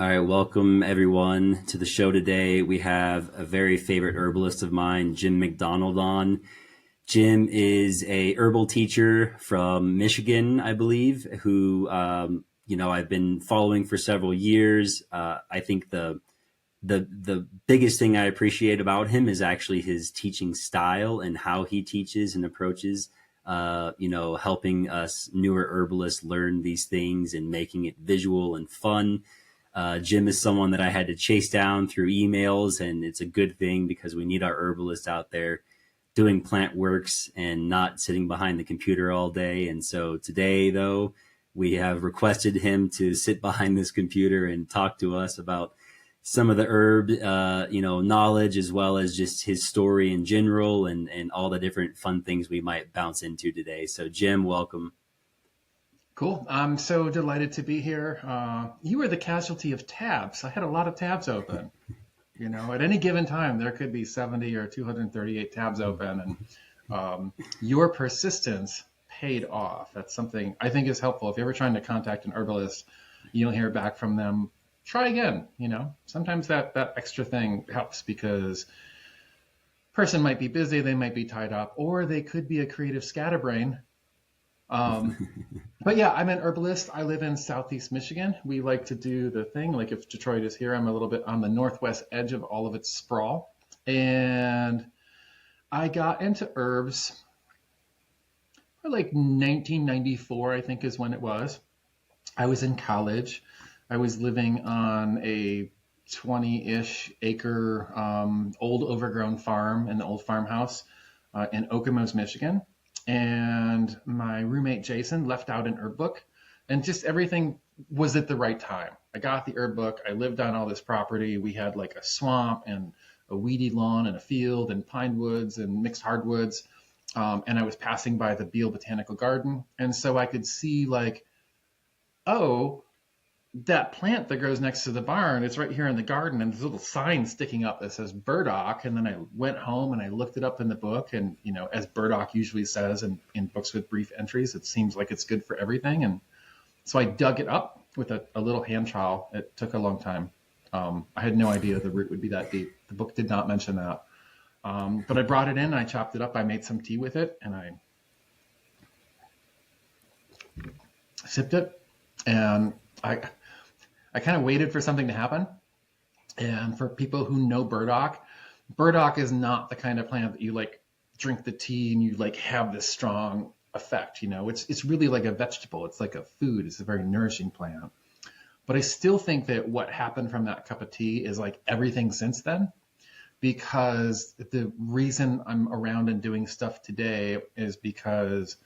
All right, welcome everyone to the show today. We have a very favorite herbalist of mine, Jim Mcdonald, on. Jim is a herbal teacher from Michigan, I believe, who I've been following for several years. I think the biggest thing I appreciate about him is actually his teaching style and how he teaches and approaches helping us newer herbalists learn these things and making it visual and fun. Jim is someone that I had to chase down through emails, and it's a good thing because we need our herbalists out there doing plant works and not sitting behind the computer all day. And so today, though, we have requested him to sit behind this computer and talk to us about some of the herb, knowledge, as well as just his story in general and all the different fun things we might bounce into today. So Jim, welcome. Cool. I'm so delighted to be here. You were the casualty of tabs. I had a lot of tabs open. At any given time, there could be 70 or 238 tabs open, and your persistence paid off. That's something I think is helpful. If you're ever trying to contact an herbalist, you don't hear back from them, try again. Sometimes that extra thing helps because person might be busy, they might be tied up, or they could be a creative scatterbrain. But yeah, I'm an herbalist. I live in Southeast Michigan. We like to do the thing, like if Detroit is here, I'm a little bit on the northwest edge of all of its sprawl. And I got into herbs for like 1994, I think is when it was. I was in college. I was living on a 20-ish acre old overgrown farm in the old farmhouse in Okemos, Michigan. And my roommate, Jason, left out an herb book, and just everything was at the right time. I got the herb book. I lived on all this property. We had like a swamp and a weedy lawn and a field and pine woods and mixed hardwoods. And I was passing by the Beale Botanical Garden. And so I could see like, oh, that plant that grows next to the barn, it's right here in the garden, and there's a little sign sticking up that says burdock. And then I went home and I looked it up in the book, and as burdock usually says in books with brief entries, it seems like it's good for everything. And so I dug it up with a little hand trowel. It took a long time. I had no idea the root would be that deep. The book did not mention that. But I brought it in, I chopped it up, I made some tea with it, and I sipped it, and I kind of waited for something to happen. And for people who know burdock is not the kind of plant that you like drink the tea and you like have this strong effect. It's really like a vegetable. It's like a food. It's a very nourishing plant. But I still think that what happened from that cup of tea is like everything since then, because the reason I'm around and doing stuff today is because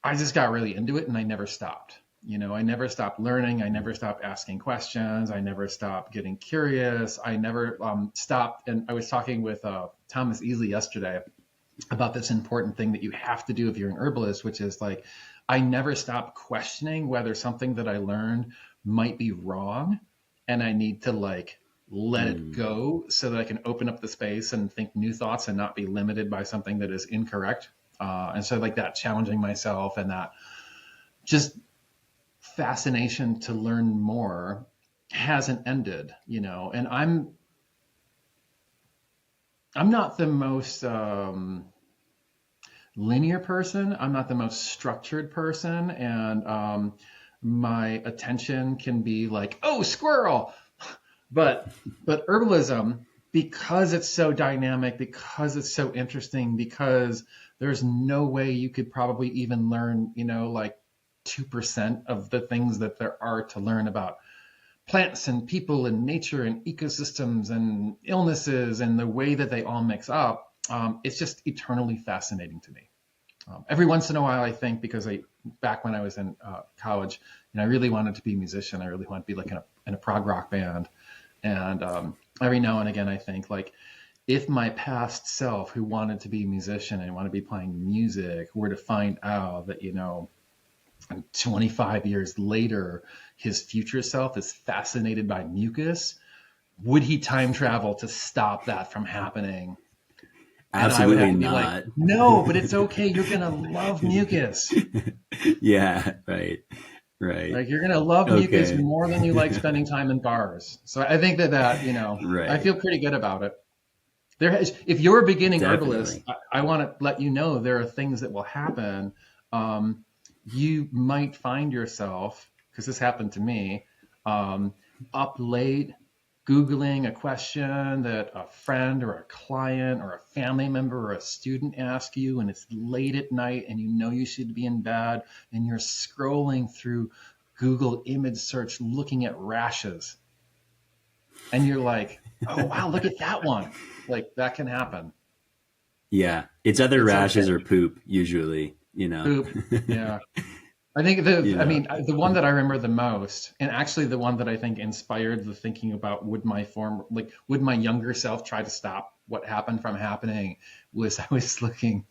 I just got really into it and I never stopped. I never stopped learning. I never stopped asking questions. I never stopped getting curious. I never stopped. And I was talking with Thomas Easley yesterday about this important thing that you have to do if you're an herbalist, which is like, I never stopped questioning whether something that I learned might be wrong. And I need to like let it go so that I can open up the space and think new thoughts and not be limited by something that is incorrect. And so like that challenging myself and that just fascination to learn more hasn't ended, and I'm not the most linear person. I'm not the most structured person. And my attention can be like, oh, squirrel. But herbalism, because it's so dynamic, because it's so interesting, because there's no way you could probably even learn, like 2% of the things that there are to learn about plants and people and nature and ecosystems and illnesses and the way that they all mix up. It's just eternally fascinating to me. Every once in a while, I think, because back when I was in college, I really wanted to be a musician. I really wanted to be like in a prog rock band. And every now and again, I think like, if my past self who wanted to be a musician and wanted to be playing music were to find out that, 25 years later, his future self is fascinated by mucus, would he time travel to stop that from happening? Absolutely not. Like, no, but it's okay. You're going to love mucus. Yeah, right. Right. Like you're going to love mucus Okay. more than you like spending time in bars. So I think that, I Right. feel pretty good about it. If you're a beginning herbalist, Definitely. I want to let you know there are things that will happen. Um, you might find yourself, because this happened to me, um, up late Googling a question that a friend or a client or a family member or a student asked you, and it's late at night and you know you should be in bed, and you're scrolling through Google image search looking at rashes. And you're like, oh, wow, look at that one. Like that can happen. Yeah. It's either It's rashes okay. or poop usually, you know. Poop. Yeah. You I know. mean, the one that I remember the most, and actually the one that I think inspired the thinking about would my younger self try to stop what happened from happening, was I was looking,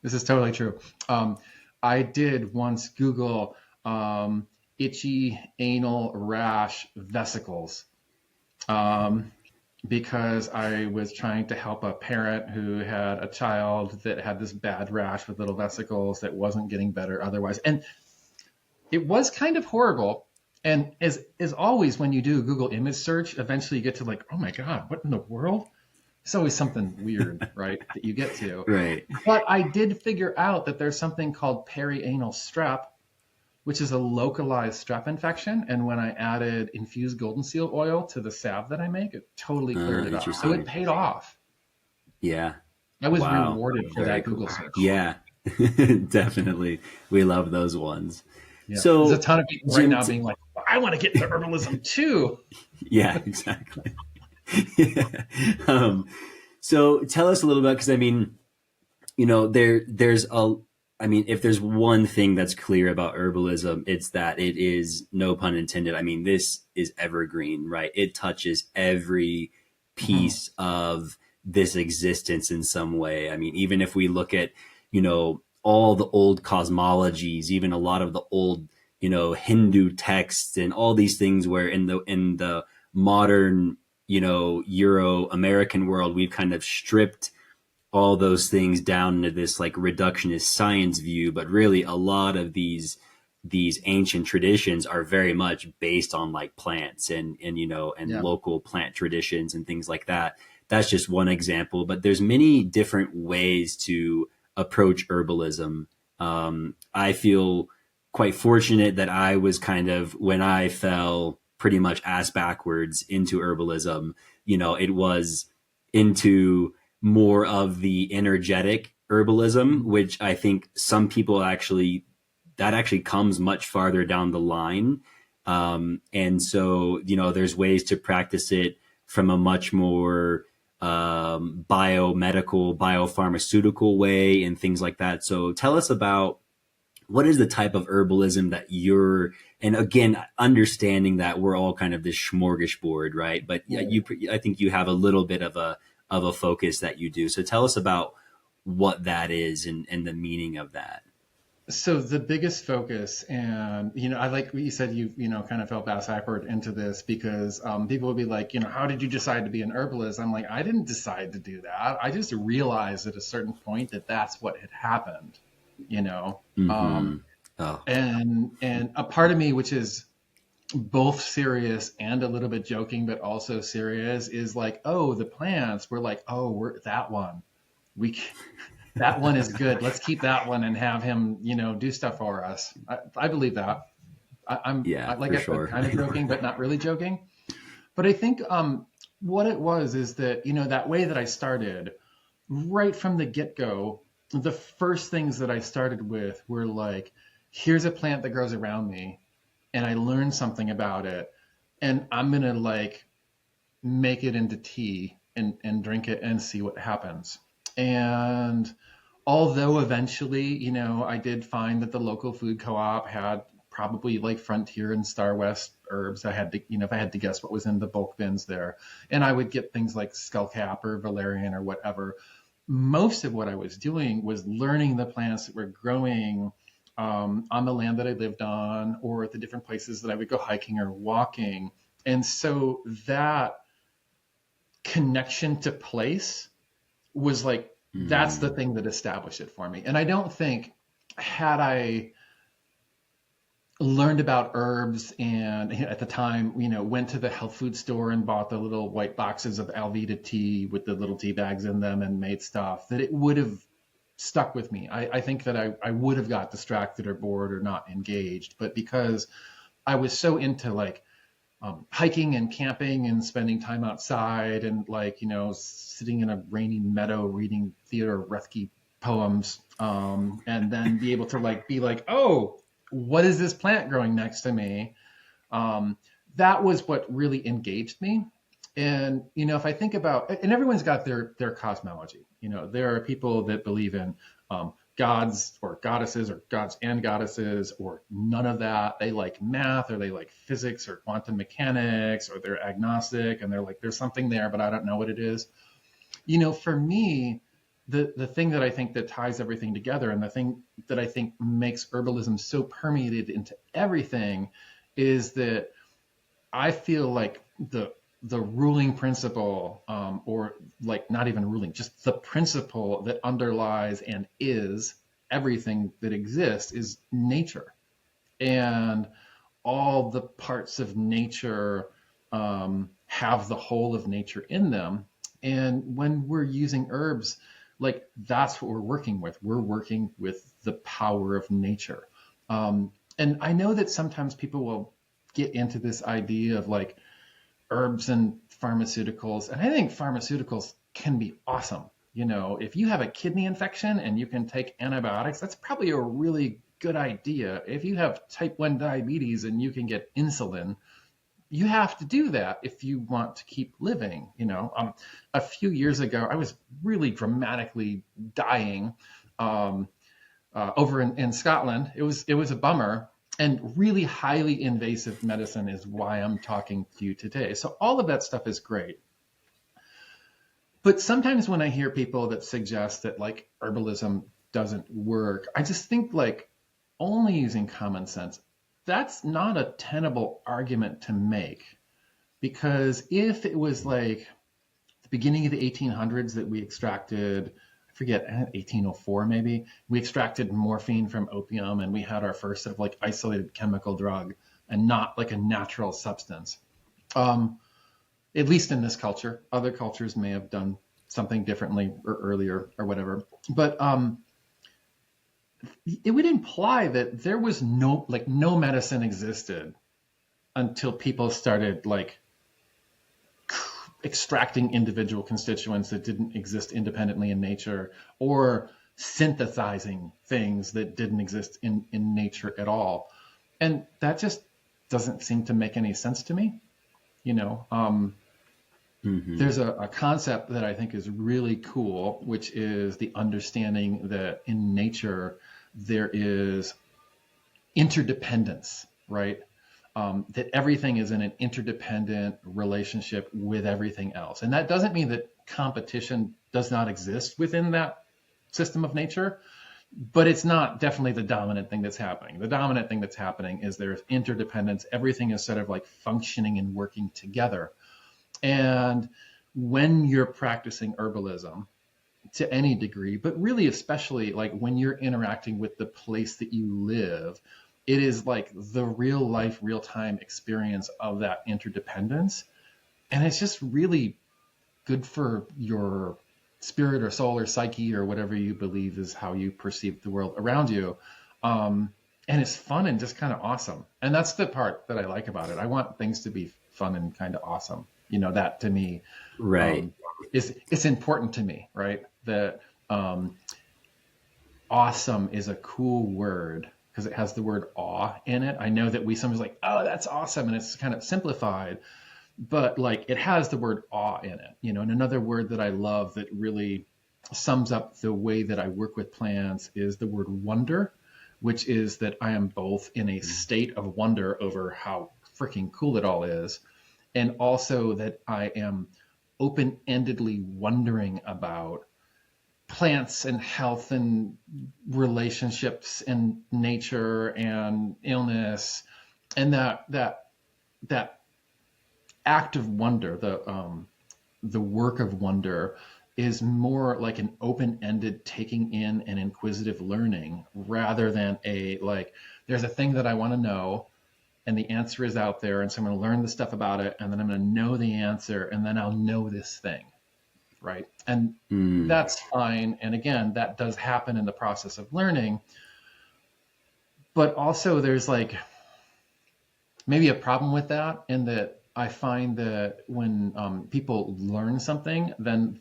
this is totally true. Um, I did once Google itchy anal rash vesicles. Um, because I was trying to help a parent who had a child that had this bad rash with little vesicles that wasn't getting better otherwise. And it was kind of horrible. And as always, when you do a Google image search, eventually you get to like, oh my God, what in the world? It's always something weird, right? That you get to. Right. But I did figure out that there's something called perianal strep, which is a localized strep infection. And when I added infused golden seal oil to the salve that I make, it totally cleared it up. So it Interesting. paid off. Yeah. I was Wow. rewarded for Very that cool. Google search. Yeah. Definitely. We love those ones. Yeah. There's a So, ton of people right Jim, now being like, I want to get into herbalism too. yeah, exactly. Yeah. So tell us a little bit, because I mean, there's I mean, if there's one thing that's clear about herbalism, it's that it is, no pun intended. I mean, this is evergreen, right? It touches every Mhm. piece of this existence in some way. I mean, even if we look at, all the old cosmologies, even a lot of the old, Hindu texts and all these things where in the modern, Euro American world, we've kind of stripped all those things down into this like reductionist science view, but really a lot of these ancient traditions are very much based on like plants and Yeah. local plant traditions and things like that. That's just one example, but there's many different ways to approach herbalism. I feel quite fortunate that I was kind of, when I fell pretty much ass backwards into herbalism, it was into more of the energetic herbalism, Mhm. which I think some people actually, that actually comes much farther down the line. And so, there's ways to practice it from a much more biomedical, biopharmaceutical way and things like that. So tell us about what is the type of herbalism that you're, and again, understanding that we're all kind of this smorgasbord, right? But yeah, Right. I think you have a little bit of a focus that you do. So tell us about what that is and the meaning of that. So the biggest focus, and I like what you said. Kind of fell bass backward into this because people would be like, how did you decide to be an herbalist? I'm like, I didn't decide to do that. I just realized at a certain point that that's what had happened. You know, Mm-hmm. um, Oh, and a part of me, which is both serious and a little bit joking, but also serious, is like, oh, the plants. We're like, oh, we're that one. We that one is good. Let's keep that one and have him, do stuff for us. I believe that. yeah, Like for I said, sure. kind of joking, but not really joking. But I think what it was is that, that way that I started right from the get go, the first things that I started with were like, here's a plant that grows around me, and I learned something about it, and I'm going to like make it into tea and drink it and see what happens. And although eventually, I did find that the local food co-op had probably like Frontier and Star West herbs. I had to, if I had to guess what was in the bulk bins there, and I would get things like skullcap or valerian or whatever. Most of what I was doing was learning the plants that were growing on the land that I lived on, or at the different places that I would go hiking or walking. And so that connection to place was like, that's the Mm, thing that established it for me. And I don't think, had I learned about herbs, and at the time, went to the health food store and bought the little white boxes of Alveda tea with the little tea bags in them and made stuff, that it would have stuck with me. I think that I would have got distracted or bored or not engaged, but because I was so into like hiking and camping and spending time outside and like, sitting in a rainy meadow reading Theodore Roethke poems, and then be able to like be like, oh, what is this plant growing next to me? That was what really engaged me. And if I think about, and everyone's got their cosmology. There are people that believe in gods or goddesses or gods and goddesses or none of that. They like math or they like physics or quantum mechanics, or they're agnostic and they're like, there's something there, but I don't know what it is. For me, the thing that I think that ties everything together, and the thing that I think makes herbalism so permeated into everything, is that I feel like the ruling principle, or like not even ruling, just the principle that underlies and is everything that exists, is nature. And all the parts of nature have the whole of nature in them. And when we're using herbs, like that's what we're working with. We're working with the power of nature. And I know that sometimes people will get into this idea of like herbs and pharmaceuticals. And I think pharmaceuticals can be awesome. If you have a kidney infection and you can take antibiotics, that's probably a really good idea. If you have type 1 diabetes and you can get insulin, you have to do that if you want to keep living. A few years ago, I was really dramatically dying over in Scotland. It was a bummer. And really highly invasive medicine is why I'm talking to you today. So all of that stuff is great. But sometimes when I hear people that suggest that like herbalism doesn't work, I just think like only using common sense, that's not a tenable argument to make. Because if it was like the beginning of the 1800s that we extracted, I forget, 1804 maybe, we extracted morphine from opium and we had our first sort of like isolated chemical drug and not like a natural substance. At least in this culture. Other cultures may have done something differently or earlier or whatever. But it would imply that there was no medicine existed until people started like extracting individual constituents that didn't exist independently in nature, or synthesizing things that didn't exist in nature at all. And that just doesn't seem to make any sense to me. There's a concept that I think is really cool, which is the understanding that in nature there is interdependence, right? That everything is in an interdependent relationship with everything else. And that doesn't mean that competition does not exist within that system of nature, but it's not definitely the dominant thing that's happening. The dominant thing that's happening is there's interdependence. Everything is sort of like functioning and working together. And when you're practicing herbalism to any degree, but really especially like when you're interacting with the place that you live, it is like the real life, real time experience of that interdependence. And it's just really good for your spirit or soul or psyche or whatever you believe is how you perceive the world around you. And it's fun and just kind of awesome. And that's the part that I like about it. I want things to be fun and kind of awesome. That to me, right, it's important to me, right? That awesome is a cool word because it has the word awe in it. I know that we sometimes like, oh, that's awesome, and it's kind of simplified, but like it has the word awe in it. And another word that I love that really sums up the way that I work with plants is the word wonder, which is that I am both in a state of wonder over how freaking cool it all is, and also that I am open-endedly wondering about plants and health and relationships and nature and illness, and that act of wonder, the work of wonder, is more like an open-ended taking in and inquisitive learning rather than a like, there's a thing that I want to know and the answer is out there. And so I'm going to learn the stuff about it and then I'm going to know the answer and then I'll know this thing. Right. And that's fine. And again, that does happen in the process of learning. But also there's like maybe a problem with that in that I find that when people learn something, then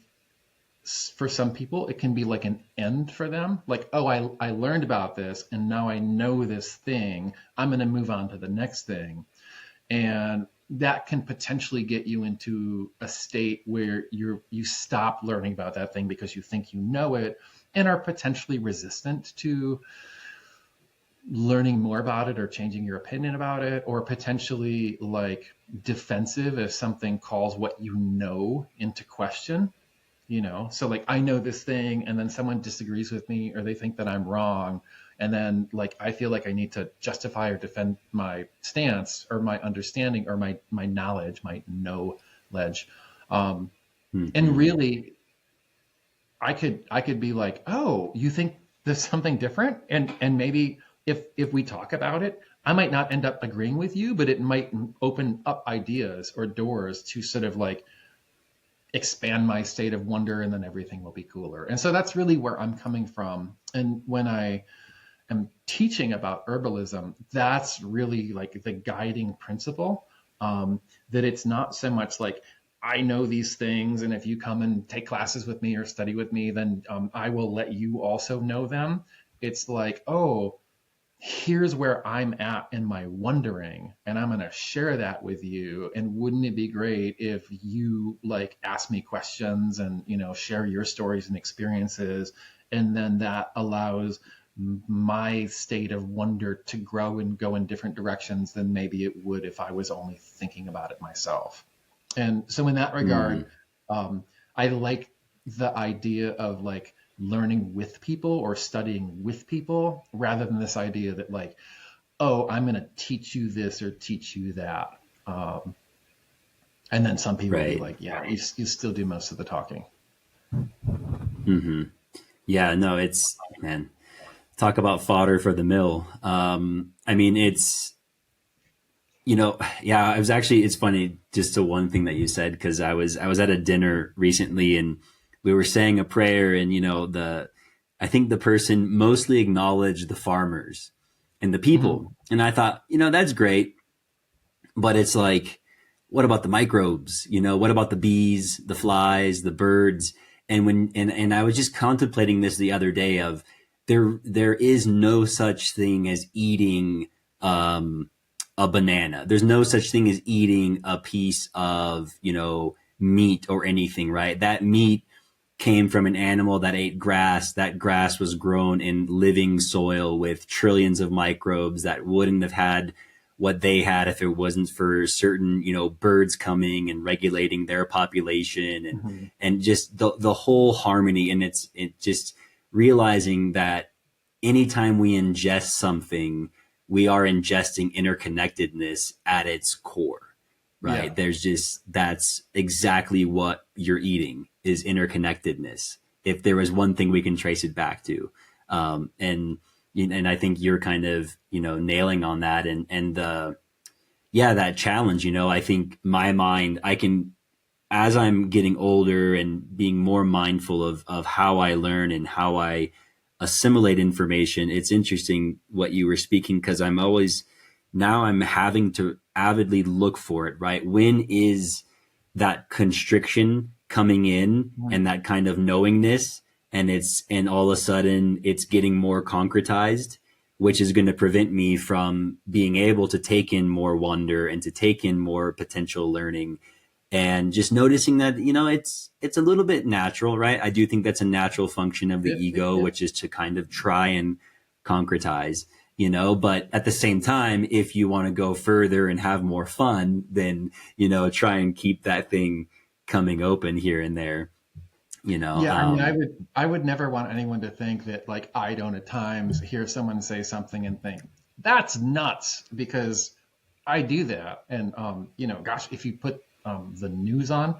for some people, it can be like an end for them. Like, oh, I learned about this and now I know this thing. I'm going to move on to the next thing. And that can potentially get you into a state where you stop learning about that thing because you think you know it and are potentially resistant to learning more about it or changing your opinion about it, or potentially like defensive if something calls what you know into question. So like I know this thing and then someone disagrees with me or they think that I'm wrong. And then like, I feel like I need to justify or defend my stance or my understanding or my knowledge, my knowledge. And really I could be like, oh, you think there's something different? And maybe if we talk about it, I might not end up agreeing with you, but it might open up ideas or doors to sort of like expand my state of wonder and then everything will be cooler. And so that's really where I'm coming from. And when I am teaching about herbalism, that's really like the guiding principle, that it's not so much like, I know these things, and if you come and take classes with me or study with me, then I will let you also know them. It's like, oh, here's where I'm at in my wondering, and I'm going to share that with you. And wouldn't it be great if you like ask me questions and, share your stories and experiences. And then that allows my state of wonder to grow and go in different directions than maybe it would if I was only thinking about it myself. And so in that regard, I like the idea of like learning with people or studying with people rather than this idea that like, oh, I'm going to teach you this or teach you that. And then some people will be like, yeah, you still do most of the talking. Yeah, no, it's, man, talk about fodder for the mill. I mean, it's, yeah, it's funny just to one thing that you said, because I was at a dinner recently and we were saying a prayer and, I think the person mostly acknowledged the farmers and the people. And I thought, that's great. But it's like, what about the microbes? What about the bees, the flies, the birds? And I was just contemplating this the other day of there is no such thing as eating, a banana. There's no such thing as eating a piece of, meat or anything, right? That meat came from an animal that ate grass. That grass was grown in living soil with trillions of microbes that wouldn't have had what they had if it wasn't for certain, birds coming and regulating their population and just the whole harmony. And it just realizing that anytime we ingest something, we are ingesting interconnectedness at its core. Right. Yeah. That's exactly what you're eating is interconnectedness. If there was one thing we can trace it back to. And I think you're kind of, nailing on that and that challenge, I think my mind, as I'm getting older and being more mindful of how I learn and how I assimilate information, it's interesting what you were speaking, because I'm having to avidly look for it, right? When is that constriction coming in and that kind of knowingness, and all of a sudden it's getting more concretized, which is going to prevent me from being able to take in more wonder and to take in more potential learning. And just noticing that, it's a little bit natural, right? I do think that's a natural function of the ego, which is to kind of try and concretize, but at the same time, if you want to go further and have more fun, then, try and keep that thing coming open here and there, I would never want anyone to think that like, I don't at times hear someone say something and think that's nuts, because I do that. And, gosh, if you put the news on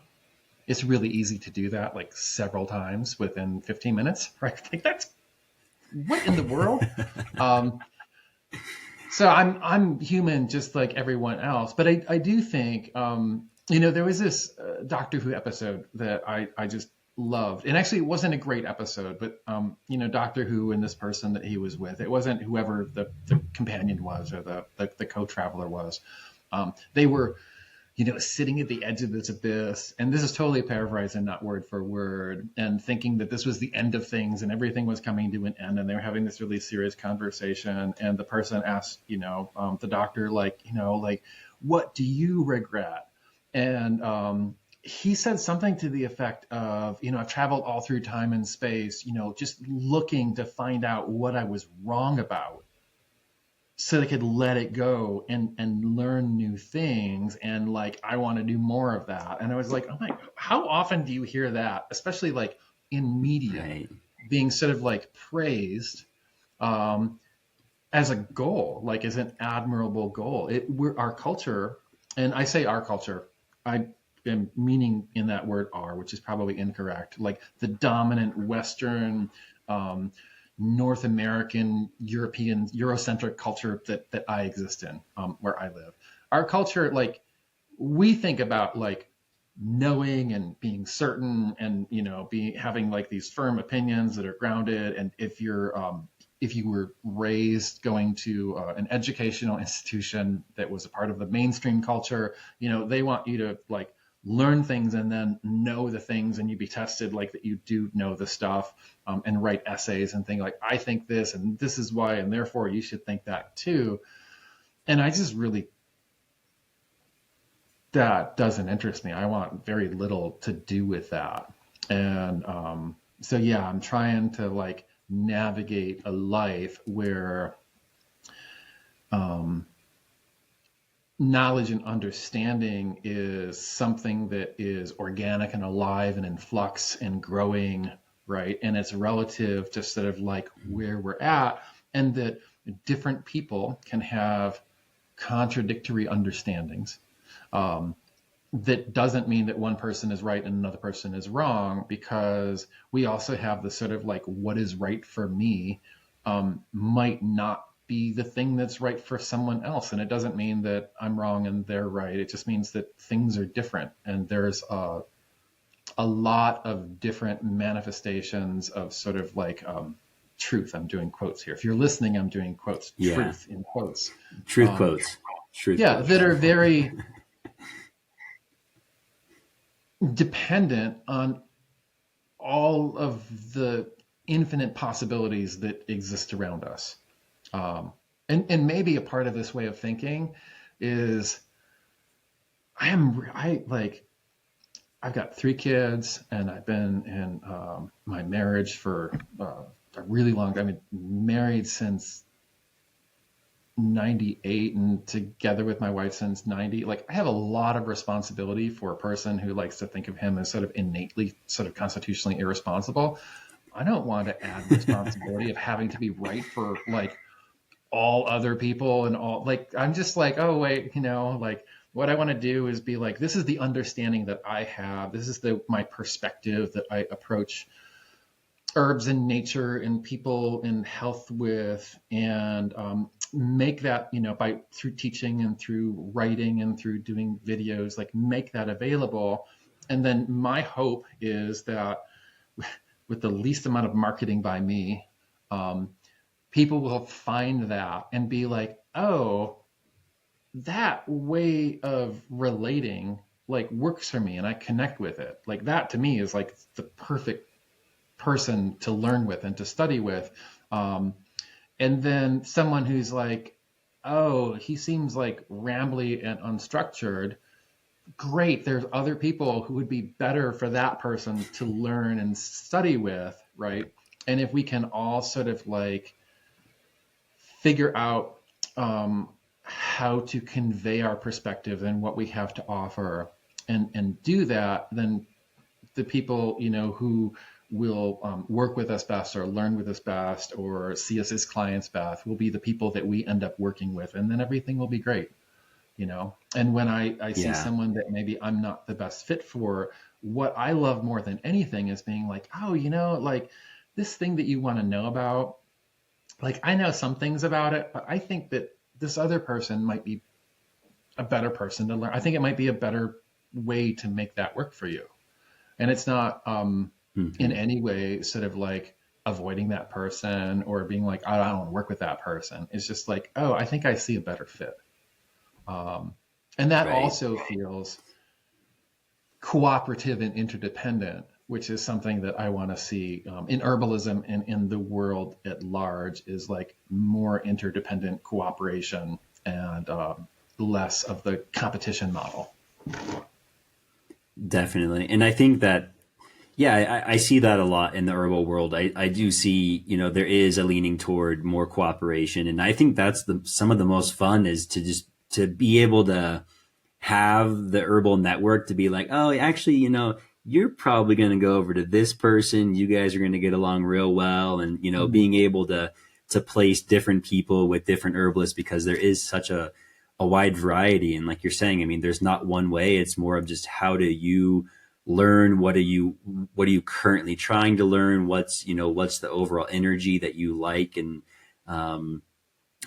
it's really easy to do that like several times within 15 minutes, right? Like that's what in the world? Um, so I'm human just like everyone else, but I do think, there was this Doctor Who episode that I just loved. And actually, it wasn't a great episode, but, Doctor Who and this person that he was with, it wasn't whoever the companion was or the co-traveler was. They were sitting at the edge of this abyss. And this is totally paraphrasing, not word for word, and thinking that this was the end of things and everything was coming to an end. And they were having this really serious conversation. And the person asked, the doctor, like, what do you regret? And he said something to the effect of, I've traveled all through time and space, just looking to find out what I was wrong about, so they could let it go and learn new things. And like, I want to do more of that. And I was like, oh my, how often do you hear that, especially like in media, Right. being sort of like praised as a goal, like as an admirable goal? Our culture, and I say our culture, I am meaning in that word "our," which is probably incorrect, like the dominant Western, North American, European, Eurocentric culture that I exist in, where I live. Our culture, like, we think about like knowing and being certain, and having like these firm opinions that are grounded. And if you were raised going to an educational institution that was a part of the mainstream culture, they want you to like learn things and then know the things, and you be tested like that you do know the stuff, and write essays and things like, I think this and this is why, and therefore you should think that too. And I just really, that doesn't interest me. I want very little to do with that. And so yeah, I'm trying to like navigate a life where knowledge and understanding is something that is organic and alive and in flux and growing, right? And it's relative to sort of like where we're at, and that different people can have contradictory understandings. That doesn't mean that one person is right and another person is wrong, because we also have the sort of like, what is right for me might not be the thing that's right for someone else. And it doesn't mean that I'm wrong and they're right. It just means that things are different. And there's a lot of different manifestations of sort of like truth. I'm doing quotes here. If you're listening, I'm doing quotes, Yeah. truth in quotes. Truth quotes. Truth Yeah, quotes. that are very dependent on all of the infinite possibilities that exist around us. And maybe a part of this way of thinking is I've got 3 kids, and I've been in my marriage for a really long time. I've been married since 98 and together with my wife since 90. Like, I have a lot of responsibility for a person who likes to think of him as sort of innately, sort of constitutionally irresponsible. I don't want to add responsibility of having to be right for like all other people and all, like, I'm just like, oh wait, like, what I want to do is be like, this is the understanding that I have. This is my perspective that I approach herbs and nature and people and health with, and make that, through teaching and through writing and through doing videos, like make that available. And then my hope is that with the least amount of marketing by me, people will find that and be like, oh, that way of relating like works for me and I connect with it. Like, that to me is like the perfect person to learn with and to study with. And then someone who's like, oh, he seems like rambly and unstructured. Great. There's other people who would be better for that person to learn and study with, right? And if we can all sort of like figure out how to convey our perspective and what we have to offer, and do that, then the people, who will work with us best or learn with us best or see us as clients best will be the people that we end up working with. And then everything will be great, And when I see someone that maybe I'm not the best fit for, what I love more than anything is being like, oh, like this thing that you want to know about, like I know some things about it, but I think that this other person might be a better person to learn. I think it might be a better way to make that work for you. And it's not in any way sort of like avoiding that person or being like, I don't want to work with that person. It's just like, oh, I think I see a better fit. And that Right. also feels cooperative and interdependent, which is something that I want to see in herbalism and in the world at large, is like more interdependent cooperation and less of the competition model. Definitely. And I think that, yeah, I see that a lot in the herbal world. I do see, there is a leaning toward more cooperation. And I think that's some of the most fun is to be able to have the herbal network to be like, oh, actually, you're probably going to go over to this person. You guys are going to get along real well. And, being able to place different people with different herbalists, because there is such a wide variety. And like you're saying, I mean, there's not one way. It's more of just how do you learn? What are you currently trying to learn? What's the overall energy that you like? And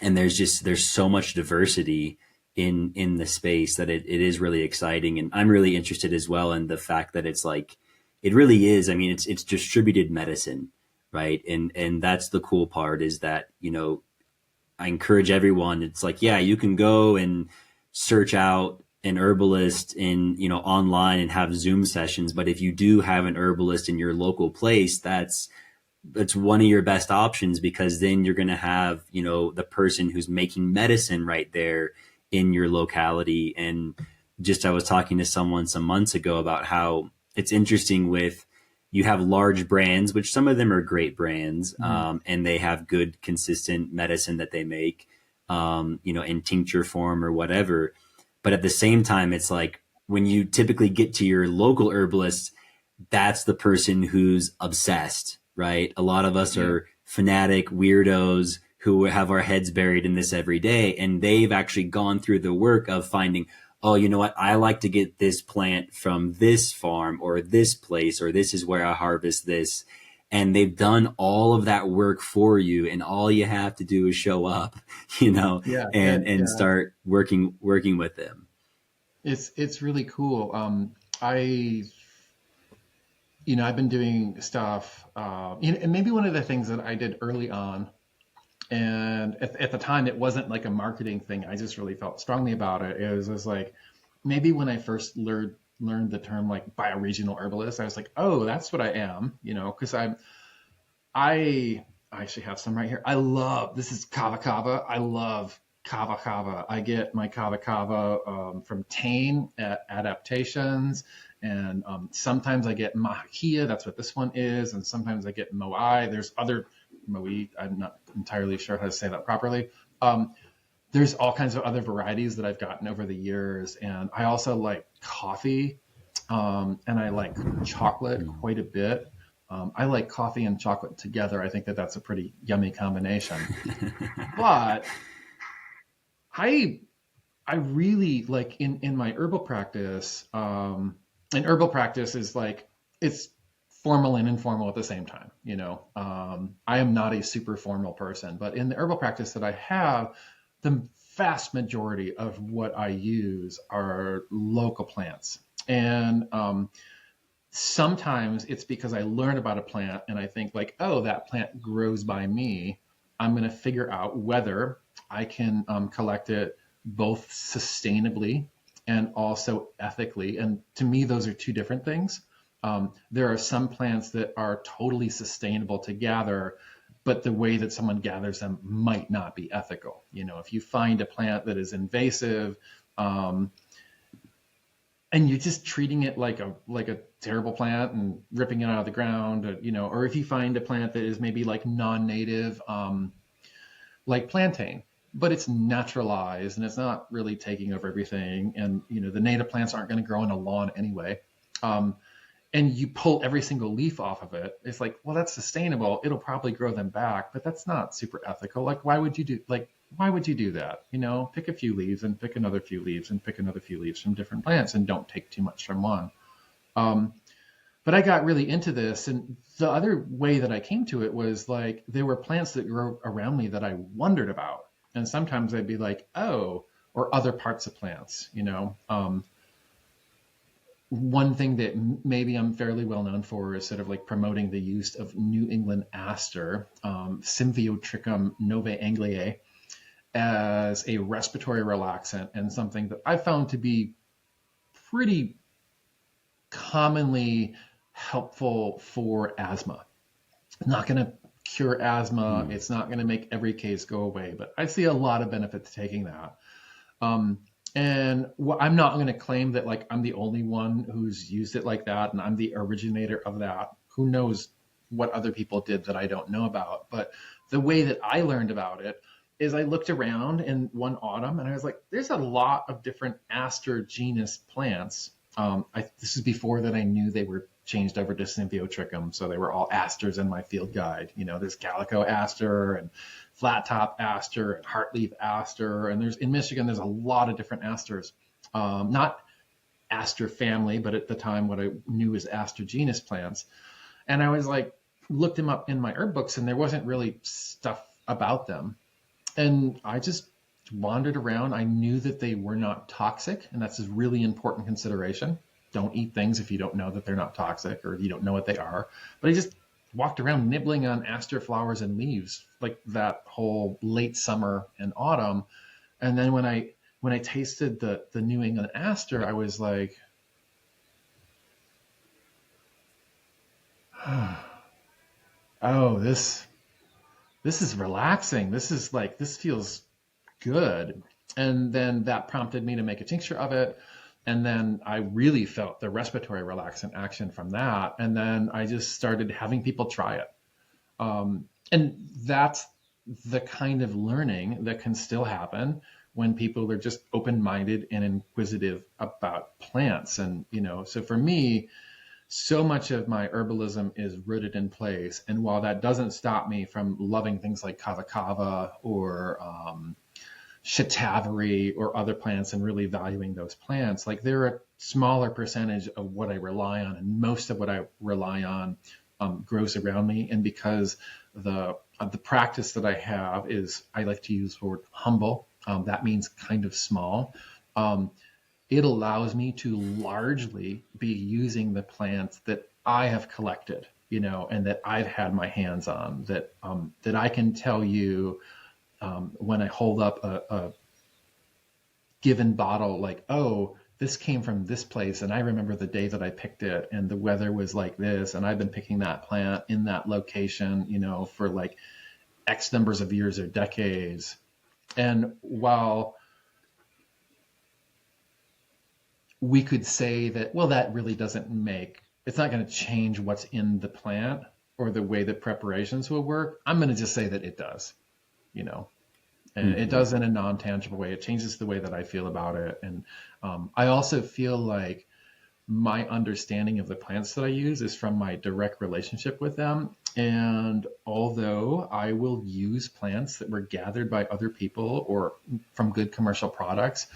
there's so much diversity in the space that it is really exciting. And I'm really interested as well in the fact that it's like, it really is. I mean, it's distributed medicine, right? And that's the cool part, is that, I encourage everyone. It's like, yeah, you can go and search out an herbalist online and have Zoom sessions. But if you do have an herbalist in your local place, that's one of your best options, because then you're going to have, the person who's making medicine right there in your locality. And I was talking to someone some months ago about how it's interesting with, you have large brands, which some of them are great brands, and they have good, consistent medicine that they make, in tincture form or whatever. But at the same time, it's like when you typically get to your local herbalist, that's the person who's obsessed, right? A lot of us are fanatic weirdos who have our heads buried in this every day. And they've actually gone through the work of finding, oh, you know what? I like to get this plant from this farm or this place, or this is where I harvest this. And they've done all of that work for you. And all you have to do is show up, and start working with them. It's really cool. I've been doing stuff, and maybe one of the things that I did early on, and at the time it wasn't like a marketing thing. I just really felt strongly about it. It was like, maybe when I first learned the term like bioregional herbalist, I was like, oh, that's what I am, because I actually have some right here. This is kava kava. I love kava kava. I get my kava kava from Tane at Adaptations. And sometimes I get Mahakia, that's what this one is. And sometimes I get Moai. There's other Moai, I'm not entirely sure how to say that properly. There's all kinds of other varieties that I've gotten over the years. And I also like coffee, and I like chocolate quite a bit. I like coffee and chocolate together. I think that that's a pretty yummy combination. But I really like in my herbal practice, and herbal practice is like, it's formal and informal at the same time. I am not a super formal person, but in the herbal practice that I have, the vast majority of what I use are local plants. And sometimes it's because I learn about a plant and I think like, oh, that plant grows by me. I'm going to figure out whether I can collect it both sustainably and also ethically. And to me, those are two different things. There are some plants that are totally sustainable to gather, but the way that someone gathers them might not be ethical. If you find a plant that is invasive, and you're just treating it like a terrible plant and ripping it out of the ground, or if you find a plant that is maybe like non-native, like plantain, but it's naturalized and it's not really taking over everything. And, the native plants aren't going to grow in a lawn anyway. And you pull every single leaf off of it. It's like, well, that's sustainable. It'll probably grow them back, but that's not super ethical. Like, why would you do that? Pick a few leaves and pick another few leaves and pick another few leaves from different plants and don't take too much from one. but I got really into this. And the other way that I came to it was like there were plants that grew around me that I wondered about. And sometimes I'd be like, oh, or other parts of plants, you know. One thing that maybe I'm fairly well known for is sort of like promoting the use of New England aster, Symbiotrichum novae angliae, as a respiratory relaxant and something that I found to be pretty commonly helpful for asthma. Not going to cure asthma. It's not going to make every case go away, but I see a lot of benefit to taking that. And I'm not going to claim that like I'm the only one who's used it like that, and I'm the originator of that. Who knows what other people did that I don't know about? But the way that I learned about it is I looked around in one autumn and I was like, there's a lot of different aster genus plants. This is before that I knew they were changed over to Symbiotrichum, so they were all asters in my field guide. You know, there's calico aster and flat top aster and heartleaf aster, and in Michigan there's a lot of different asters. Not aster family, but at the time what I knew as aster genus plants. And I was like, looked them up in my herb books, and there wasn't really stuff about them. And I just wandered around. I knew that they were not toxic, and that's a really important consideration. Don't eat things if you don't know that they're not toxic or you don't know what they are. But I just walked around nibbling on aster flowers and leaves like that whole late summer and autumn. And then when I tasted the New England aster, I was like, oh, this is relaxing. This feels good. And then that prompted me to make a tincture of it. And then I really felt the respiratory relaxant action from that. And then I just started having people try it. And that's the kind of learning that can still happen when people are just open-minded and inquisitive about plants. And, you know, so for me, so much of my herbalism is rooted in place. And while that doesn't stop me from loving things like kava kava or shatavari or other plants and really valuing those plants, like they're a smaller percentage of what I rely on, and most of what I rely on grows around me. And because the practice that I have is, I like to use the word humble. That means kind of small. It allows me to largely be using the plants that I have collected, you know, and that I've had my hands on, that I can tell you when I hold up a given bottle, like, oh, this came from this place, and I remember the day that I picked it, and the weather was like this, and I've been picking that plant in that location, you know, for like X numbers of years or decades. And while we could say that, well, that really it's not going to change what's in the plant or the way that preparations will work, I'm going to just say that it does, you know. And it does in a non-tangible way. It changes the way that I feel about it. And I also feel like my understanding of the plants that I use is from my direct relationship with them. And although I will use plants that were gathered by other people or from good commercial products,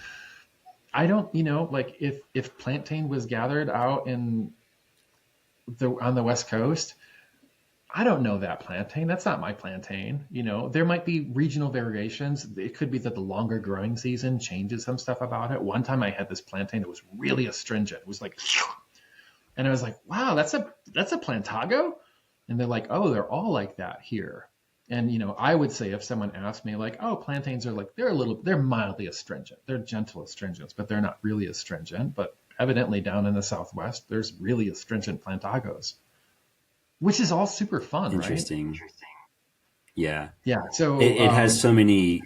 I don't, you know, like if plantain was gathered out on the West Coast, I don't know that plantain. That's not my plantain. You know, there might be regional variations. It could be that the longer growing season changes some stuff about it. One time I had this plantain that was really astringent. It was like, and I was like, wow, that's a plantago? And they're like, oh, they're all like that here. And, you know, I would say if someone asked me like, oh, plantains are like, they're mildly astringent. They're gentle astringents, but they're not really astringent. But evidently down in the Southwest, there's really astringent plantagos. Which is all super fun, Interesting. Right? Yeah. Yeah. So it has so many,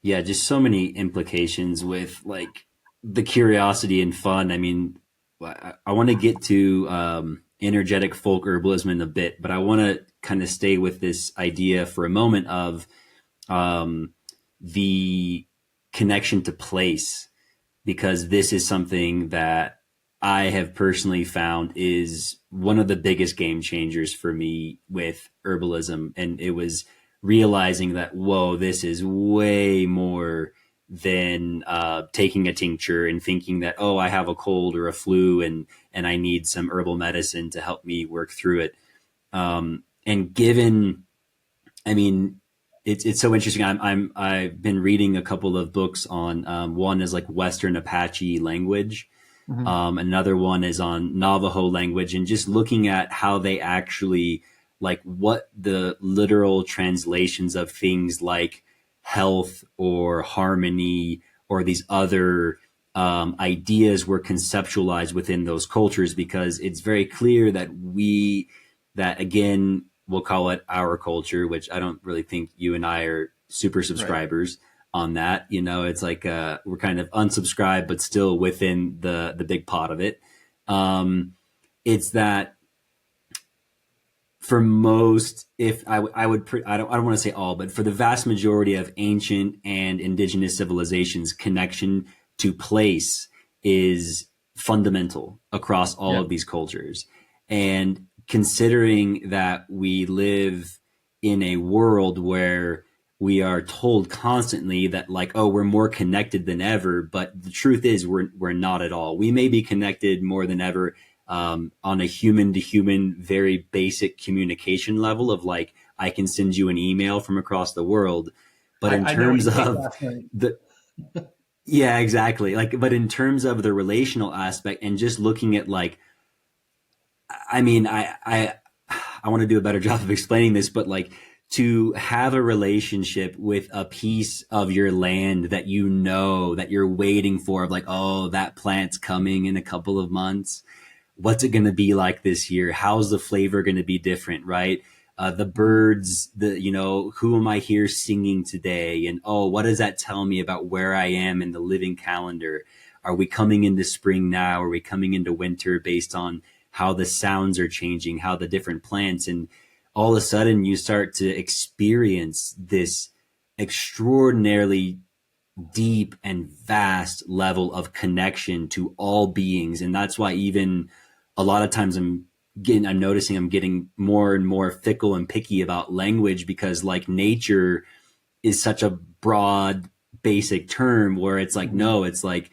just so many implications with like the curiosity and fun. I mean, I want to get to energetic folk herbalism in a bit, but I want to kind of stay with this idea for a moment of the connection to place, because this is something that I have personally found is one of the biggest game changers for me with herbalism. And it was realizing that, whoa, this is way more than taking a tincture and thinking that, oh, I have a cold or a flu and I need some herbal medicine to help me work through it. And given, I mean, it's so interesting. I've been reading a couple of books on, one is like Western Apache language. Hmm. Another one is on Navajo language, and just looking at how they actually, like, what the literal translations of things like health or harmony or these other ideas were conceptualized within those cultures, because it's very clear that that again, we'll call it our culture, which I don't really think you and I are super Right. subscribers on that. You know, it's like we're kind of unsubscribed, but still within the big pot of it. It's that for most, if I would, I don't want to say all, but for the vast majority of ancient and indigenous civilizations, connection to place is fundamental across all Yeah. of these cultures. And considering that we live in a world where we are told constantly that, like, oh, we're more connected than ever, but the truth is we're not at all. We may be connected more than ever on a human to human, very basic communication level of, like, I can send you an email from across the world. But in I know what terms you ate of last night. the, yeah, exactly. Like, but in terms of the relational aspect and just looking at, like, I mean, I want to do a better job of explaining this, but, like, to have a relationship with a piece of your land that you know that you're waiting for, of like, oh, that plant's coming in a couple of months. What's it going to be like this year? How's the flavor going to be different, right? The birds, who am I here singing today? And, oh, what does that tell me about where I am in the living calendar? Are we coming into spring now? Are we coming into winter, based on how the sounds are changing, how the different plants, and all of a sudden you start to experience this extraordinarily deep and vast level of connection to all beings. And that's why even a lot of times I'm noticing I'm getting more and more fickle and picky about language, because, like, nature is such a broad basic term where it's like, Mhm. no, it's like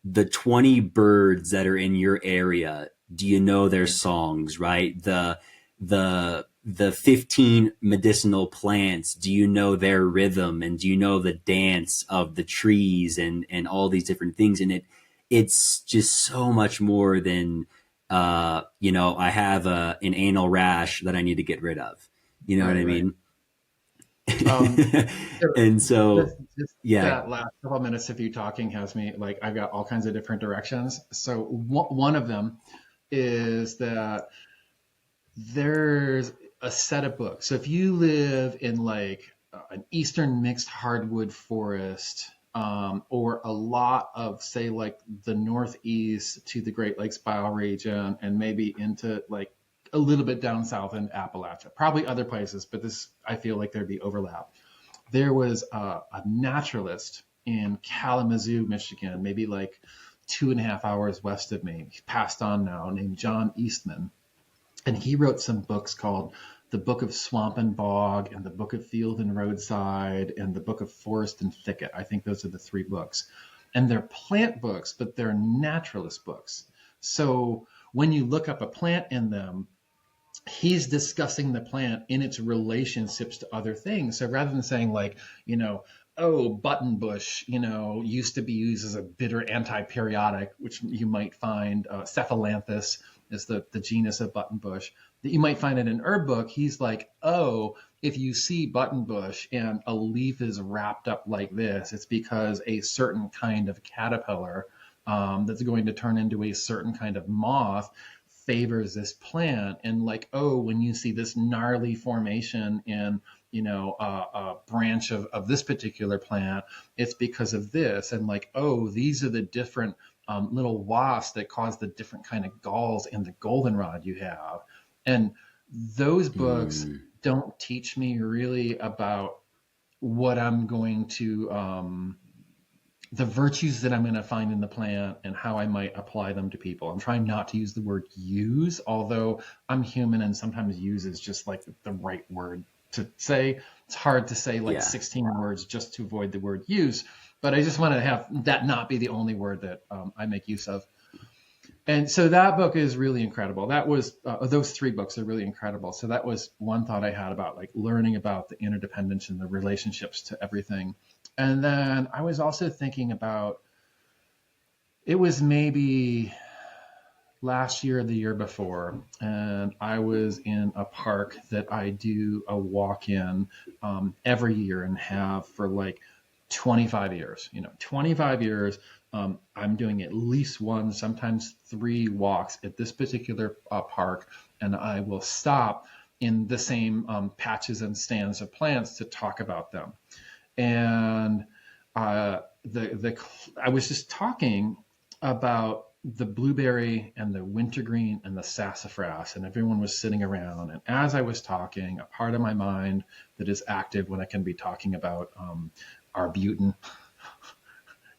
the 20 birds that are in your area, do you know their songs, right? The 15 medicinal plants, do you know their rhythm, and do you know the dance of the trees, and all these different things? And it's just so much more than I have an anal rash that I need to get rid of. You know what Right, I right. mean? Um, so And so, just yeah. that last couple of minutes of you talking has me, like, I've got all kinds of different directions. So one of them is that there's a set of books. So if you live in, like, an eastern mixed hardwood forest, or a lot of, say, like, the northeast to the Great Lakes bioregion, and maybe into, like, a little bit down south in Appalachia, probably other places, but this, I feel like there'd be overlap. There was a naturalist in Kalamazoo, Michigan, maybe like 2.5 hours west of me. He passed on now, named John Eastman, and he wrote some books called the Book of Swamp and Bog, and the Book of Field and Roadside, and the Book of Forest and Thicket. I think those are the three books. And they're plant books, but they're naturalist books. So when you look up a plant in them, he's discussing the plant in its relationships to other things. So rather than saying, like, oh, buttonbush, used to be used as a bitter antiperiodic, which you might find, Cephalanthus is the genus of buttonbush, that you might find in an herb book. He's like, oh, if you see buttonbush and a leaf is wrapped up like this, it's because a certain kind of caterpillar, that's going to turn into a certain kind of moth, favors this plant. And, like, oh, when you see this gnarly formation in, a branch of this particular plant, it's because of this. And, like, oh, these are the different little wasps that cause the different kind of galls in the goldenrod you have. And those books Mm, don't teach me really about what I'm going to, the virtues that I'm going to find in the plant and how I might apply them to people. I'm trying not to use the word use, although I'm human and sometimes use is just, like, the right word to say. It's hard to say, like, yeah. 16 words just to avoid the word use. but I just want to have that not be the only word that I make use of. And so that book is really incredible. That was those three books are really incredible. So that was one thought I had about like learning about the interdependence and the relationships to everything. And then I was also thinking about, it was maybe last year or the year before, and I was in a park that I do a walk in every year and have for like 25 years. 25 years. I'm doing at least one, sometimes three walks at this particular park, and I will stop in the same patches and stands of plants to talk about them. And I was just talking about the blueberry and the wintergreen and the sassafras, and everyone was sitting around. And as I was talking, a part of my mind that is active when I can be talking about arbutin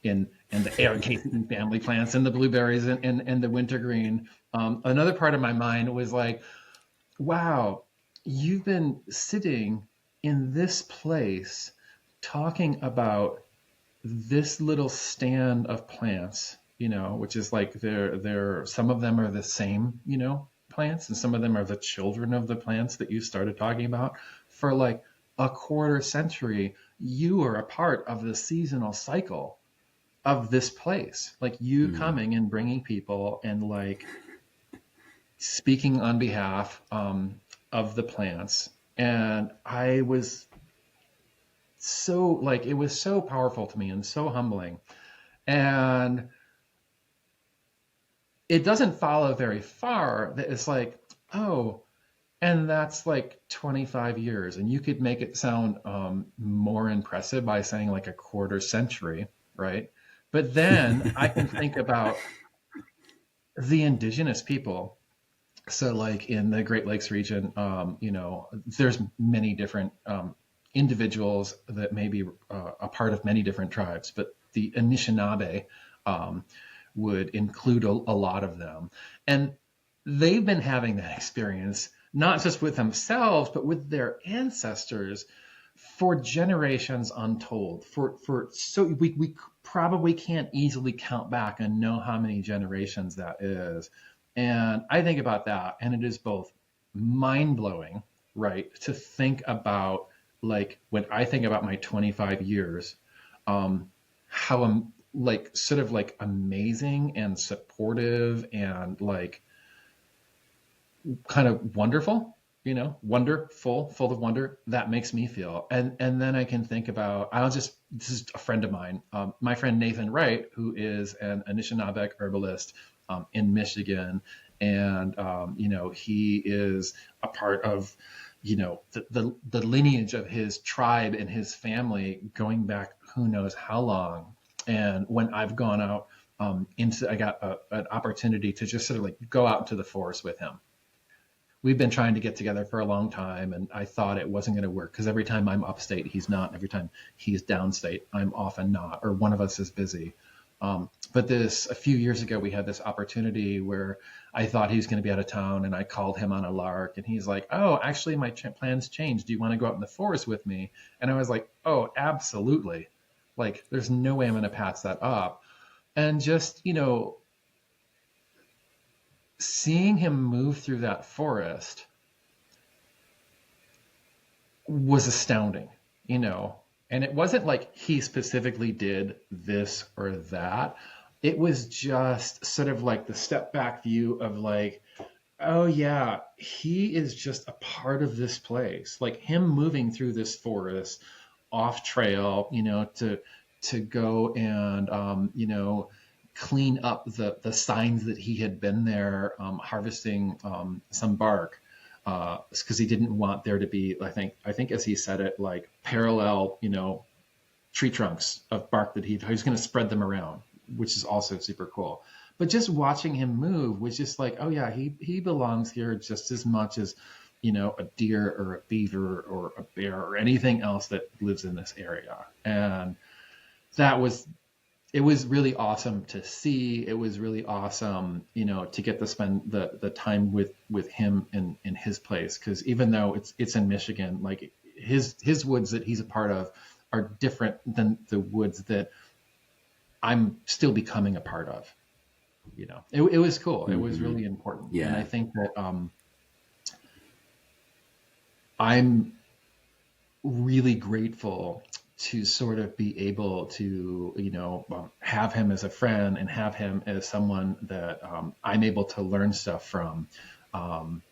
in the Ericaceae family plants and the blueberries and the wintergreen, another part of my mind was like, wow, you've been sitting in this place talking about this little stand of plants, which is like they're some of them are the same, plants, and some of them are the children of the plants that you started talking about for like a quarter century. You are a part of the seasonal cycle of this place, like you coming and bringing people and like speaking on behalf of the plants. And I was so like, it was so powerful to me and so humbling. And it doesn't follow very far that it's like, oh, and that's like 25 years. And you could make it sound more impressive by saying like a quarter century, right? But then I can think about the indigenous people. So like in the Great Lakes region, there's many different individuals that may be a part of many different tribes, but the Anishinaabe would include a lot of them. And they've been having that experience, not just with themselves, but with their ancestors for generations untold. So we probably can't easily count back and know how many generations that is. And I think about that, and it is both mind-blowing, right, to think about, like, when I think about my 25 years, how I'm like sort of like amazing and supportive and like kind of wonderful, wonderful, full of wonder, that makes me feel. And then I can think about, this is a friend of mine, my friend Nathan Wright, who is an Anishinaabe herbalist in Michigan. And, he is a part of, the lineage of his tribe and his family going back who knows how long. And when I've gone out I got an opportunity to just sort of like go out into the forest with him. We've been trying to get together for a long time, and I thought it wasn't going to work because every time I'm upstate, he's not. Every time he's downstate, I'm often not, or one of us is busy. But a few years ago, we had this opportunity where I thought he was going to be out of town, and I called him on a lark, and he's like, oh, actually, my plans changed. Do you want to go out in the forest with me? And I was like, oh, absolutely. Like, there's no way I'm going to pass that up. And just, seeing him move through that forest was astounding, and it wasn't like he specifically did this or that. It was just sort of like the step back view of like, oh yeah, he is just a part of this place. Like him moving through this forest off trail, to go and, clean up the signs that he had been there harvesting some bark, because he didn't want there to be, I think as he said it, like parallel, tree trunks of bark that he was going to spread them around, which is also super cool. But just watching him move was just like, oh yeah, he belongs here just as much as, a deer or a beaver or a bear or anything else that lives in this area. And it was really awesome to see. It was really awesome, to get to spend the time with him in his place. Because even though it's in Michigan, like his woods that he's a part of are different than the woods that I'm still becoming a part of. It was cool. It was Mm-hmm. really important. And I Yeah. think that I'm really grateful to sort of be able to, have him as a friend and have him as someone that I'm able to learn stuff from, um,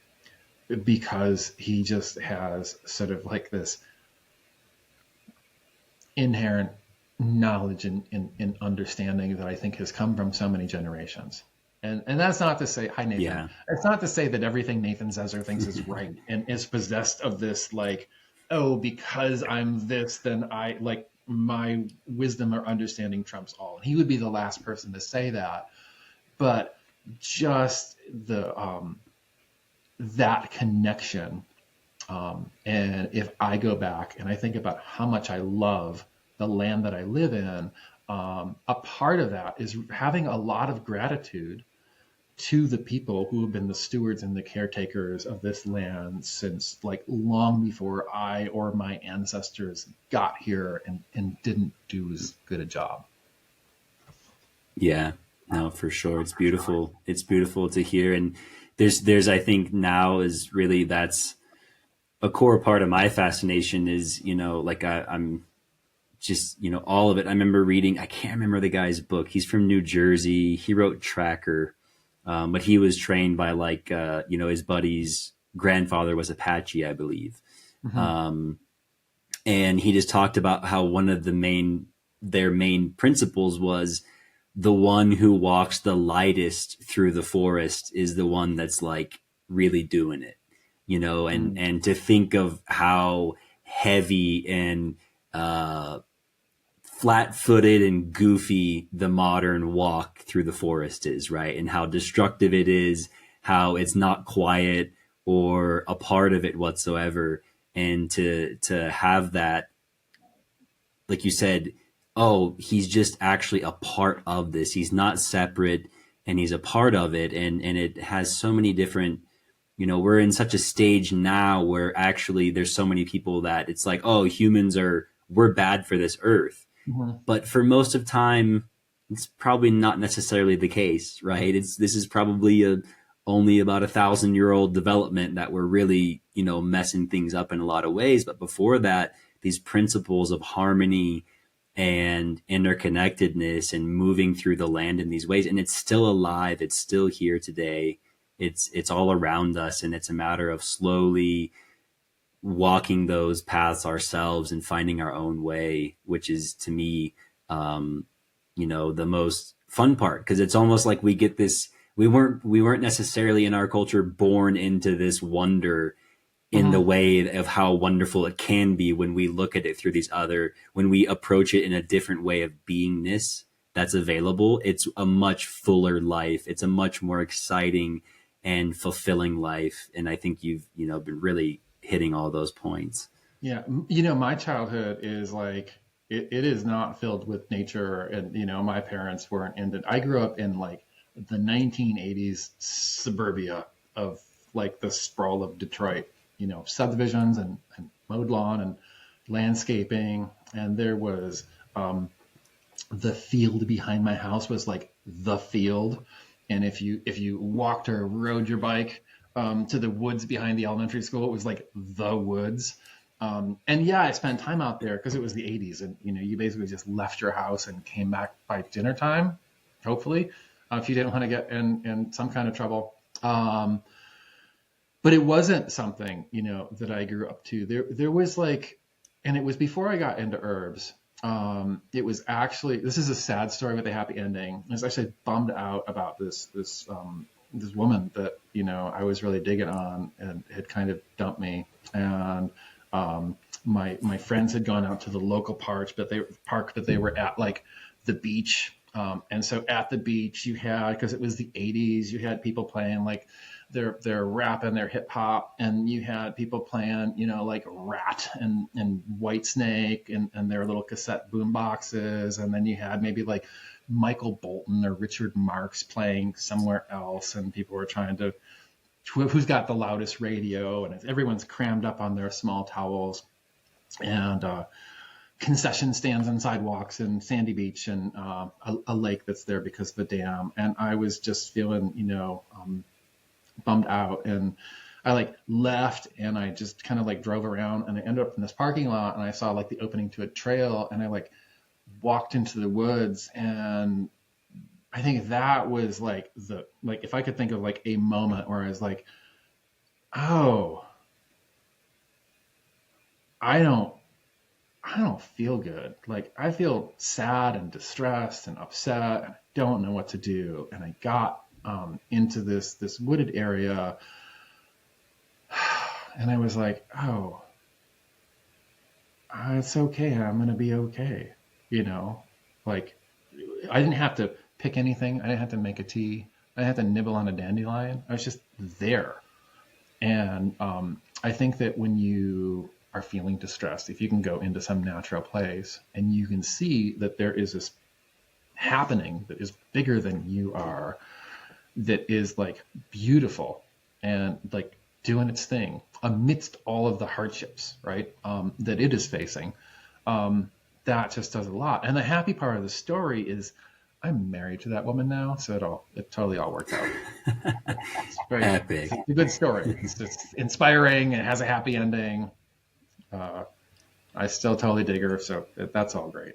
because he just has sort of like this inherent knowledge and understanding that I think has come from so many generations. And that's not to say, hi Nathan. Yeah. It's not to say that everything Nathan says or thinks is right and is possessed of this like, oh, because I'm this, then I like my wisdom or understanding trumps all. And he would be the last person to say that. But just the that connection. And if I go back and I think about how much I love the land that I live in, a part of that is having a lot of gratitude to the people who have been the stewards and the caretakers of this land since like long before I or my ancestors got here and didn't do as good a job. Yeah. No, for sure. It's beautiful. It's beautiful to hear. And I think now is really, that's a core part of my fascination is, like I'm just, all of it. I remember reading, I can't remember the guy's book. He's from New Jersey. He wrote Tracker, but he was trained by like, his buddy's grandfather was Apache, I believe. Mm-hmm. And he just talked about how one of their main principles was the one who walks the lightest through the forest is the one that's like really doing it, Mm-hmm. and to think of how heavy and flat footed and goofy the modern walk through the forest is, right? And how destructive it is, how it's not quiet or a part of it whatsoever. And to have that, like you said, oh, he's just actually a part of this. He's not separate and he's a part of it. And it has so many different, we're in such a stage now where actually there's so many people that it's like, oh, we're bad for this earth. Mm-hmm. But for most of time, it's probably not necessarily the case, right? This is probably only about 1,000-year-old development that we're really, messing things up in a lot of ways. But before that, these principles of harmony and interconnectedness and moving through the land in these ways, and it's still alive. It's still here today. It's all around us, and it's a matter of slowly walking those paths ourselves and finding our own way, which is to me, the most fun part. Cause it's almost like we get this, we weren't necessarily in our culture born into this wonder in the Mm-hmm. way of how wonderful it can be when we look at it through when we approach it in a different way of beingness that's available. It's a much fuller life. It's a much more exciting and fulfilling life. And I think you've, been really hitting all those points. Yeah, my childhood is like it is not filled with nature, and my parents weren't into. I grew up in like the 1980s suburbia of like the sprawl of Detroit, subdivisions and mowed lawn and landscaping, and there was the field behind my house was like the field, and if you walked or rode your bike to the woods behind the elementary school, it was like the woods. And yeah, I spent time out there because it was the 80s, and you basically just left your house and came back by dinner time, hopefully, if you didn't want to get in some kind of trouble. But it wasn't something that I grew up to. There was like, and it was before I got into herbs. It was actually, this is a sad story with a happy ending. I was actually bummed out about this woman that I was really digging on and had kind of dumped me, and my friends had gone out to the local park, but they were at like the beach, and so at the beach you had, because it was the 80s, you had people playing like their rap and their hip hop, and you had people playing like Rat and White Snake and their little cassette boom boxes, and then you had maybe like Michael Bolton or Richard Marx playing somewhere else, and people were trying to who's got the loudest radio, and everyone's crammed up on their small towels. And concession stands on sidewalks and Sandy Beach and a lake that's there because of the dam. And I was just feeling, bummed out. And I like left and I just kind of like drove around and I ended up in this parking lot and I saw like the opening to a trail and I like walked into the woods. And I think that was like if I could think of like a moment where I was like, oh, I don't feel good. Like I feel sad and distressed and upset and I don't know what to do. And I got into this wooded area and I was like, oh, it's okay. I'm going to be okay. Like I didn't have to pick anything. I didn't have to make a tea. I didn't have to nibble on a dandelion. I was just there. And I think that when you are feeling distressed, if you can go into some natural place and you can see that there is this happening that is bigger than you are, that is like beautiful and like doing its thing amidst all of the hardships, right? That it is facing, that just does a lot. And the happy part of the story is I'm married to that woman now, so it totally all worked out. It's very Epic. It's a good story. It's inspiring and it has a happy ending. I still totally dig her, so that's all great.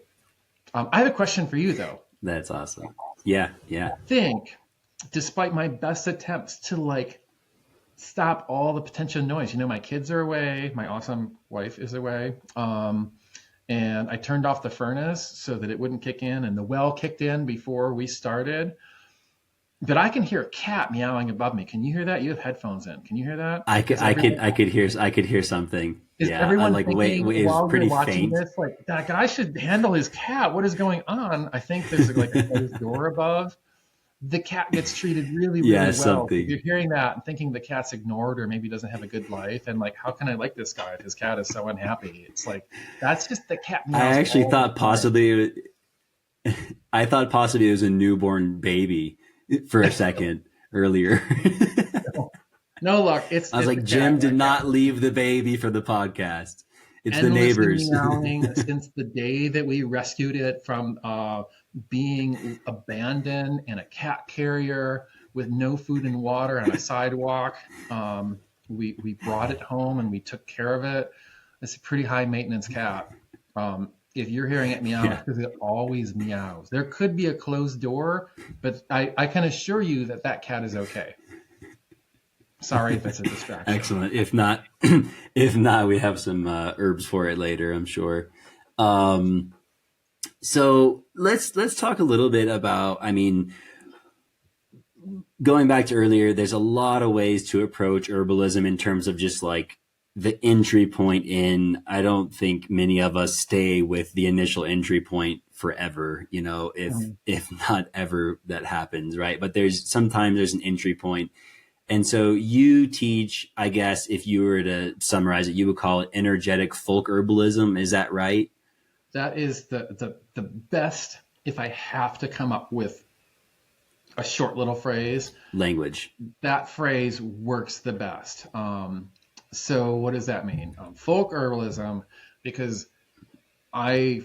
I have a question for you, though. That's awesome. Yeah. I think, despite my best attempts to like stop all the potential noise, my kids are away, my awesome wife is away, and I turned off the furnace so that it wouldn't kick in, and the well kicked in before we started. But I can hear a cat meowing above me. Can you hear that? You have headphones in. Can you hear that? I could hear something. Is yeah, everyone like thinking wait, while pretty you're watching faint. this, like that guy should handle his cat? What is going on? I think there's like a closed door above. The cat gets treated really, really well. Something. If you're hearing that and thinking the cat's ignored or maybe doesn't have a good life, and like, how can I like this guy if his cat is so unhappy? It's like that's just the cat. I actually thought possibly it was a newborn baby for a second earlier. No luck. I was like, Jim did not leave the baby for the podcast. It's the neighbors. Meowing since the day that we rescued it from being abandoned in a cat carrier with no food and water on a sidewalk. We brought it home and we took care of it. It's a pretty high maintenance cat. If you're hearing it meow, it's because it always meows. There could be a closed door, but I can assure you that cat is okay. Sorry if it's a distraction. Excellent. If not, we have some herbs for it later, I'm sure. So let's talk a little bit about, going back to earlier, there's a lot of ways to approach herbalism in terms of just like the entry point in. I don't think many of us stay with the initial entry point forever, if not ever that happens, right? But sometimes there's an entry point. And so you teach, I guess, if you were to summarize it, you would call it energetic folk herbalism. Is that right? That is the best, if I have to come up with a short little phrase. Language. That phrase works the best. So what does that mean? Folk herbalism, because I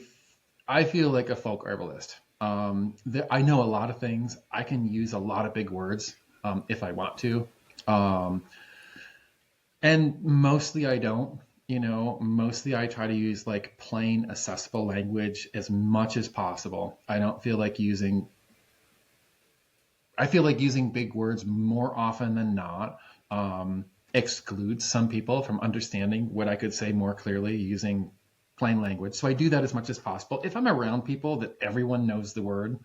feel like a folk herbalist. I know a lot of things. I can use a lot of big words if I want to. And mostly I don't. Mostly I try to use like plain, accessible language as much as possible. I feel like using big words more often than not excludes some people from understanding what I could say more clearly using plain language. So I do that as much as possible. If I'm around people that everyone knows the word,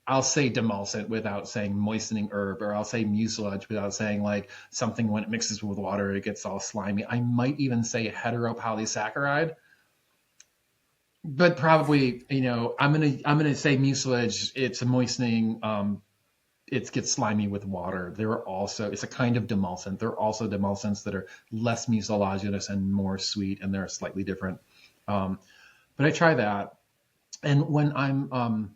I'll say demulcent without saying moistening herb, or I'll say mucilage without saying like something when it mixes with water, it gets all slimy. I might even say heteropolysaccharide, but probably, I'm gonna say mucilage. It's a moistening. It gets slimy with water. It's a kind of demulcent. There are also demulcents that are less mucilaginous and more sweet, and they're slightly different. But I try that, and when I'm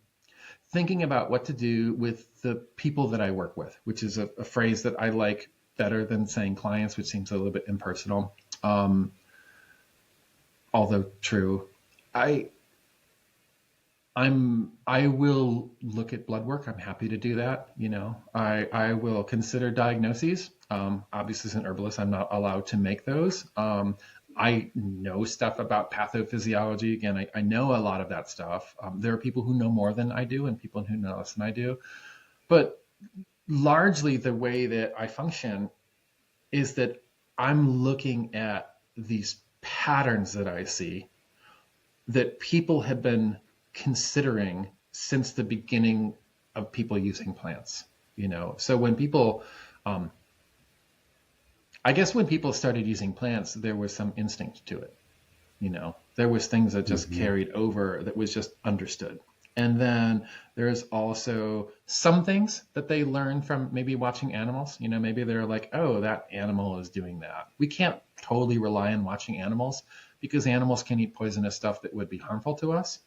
thinking about what to do with the people that I work with, which is a phrase that I like better than saying clients, which seems a little bit impersonal, although true. I I will look at blood work. I'm happy to do that. I will consider diagnoses. Obviously, as an herbalist, I'm not allowed to make those. I know stuff about pathophysiology. Again, I know a lot of that stuff. There are people who know more than I do and people who know less than I do. But largely the way that I function is that I'm looking at these patterns that I see that people have been considering since the beginning of people using plants. So when people, I guess when people started using plants, there was some instinct to it. There was things that just carried over that was just understood. And then there's also some things that they learn from maybe watching animals. Maybe they're like, oh, that animal is doing that. We can't totally rely on watching animals because animals can eat poisonous stuff that would be harmful to us.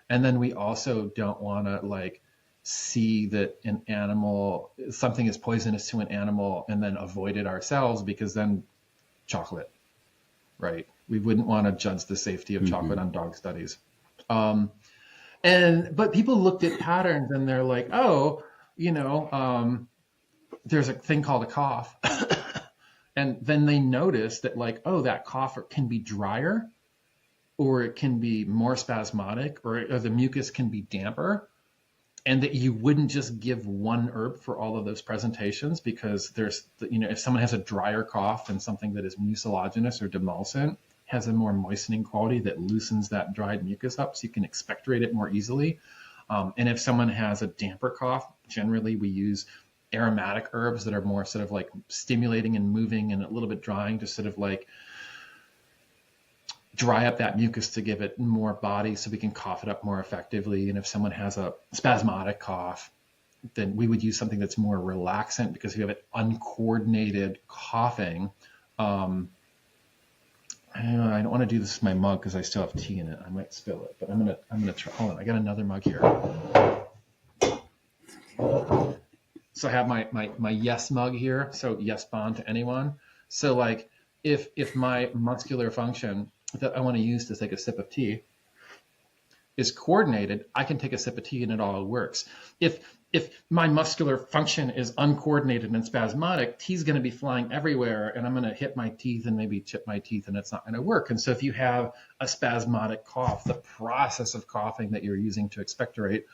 And then we also don't want to see that something is poisonous to an animal and then avoid it ourselves, because then chocolate, right? We wouldn't want to judge the safety of chocolate on dog studies. But people looked at patterns and they're like, oh, there's a thing called a cough. And then they noticed that that cough can be drier, or it can be more spasmodic, or the mucus can be damper, and that you wouldn't just give one herb for all of those presentations, because if someone has a drier cough and something that is mucilaginous or demulcent has a more moistening quality that loosens that dried mucus up so you can expectorate it more easily. And if someone has a damper cough, generally we use aromatic herbs that are more sort of stimulating and moving and a little bit drying to sort of dry up that mucus to give it more body so we can cough it up more effectively. And if someone has a spasmodic cough, then we would use something that's more relaxant, because if you have an uncoordinated coughing, I don't want to do this with my mug because I still have tea in it. I might spill it, but I'm gonna try. Hold on, I got another mug here. So I have my yes mug here. So yes bond to anyone. So if my muscular function that I want to use to take a sip of tea is coordinated, I can take a sip of tea and it all works. If my muscular function is uncoordinated and spasmodic, tea's going to be flying everywhere, and I'm going to hit my teeth and maybe chip my teeth, and it's not going to work. And so if you have a spasmodic cough, the process of coughing that you're using to expectorate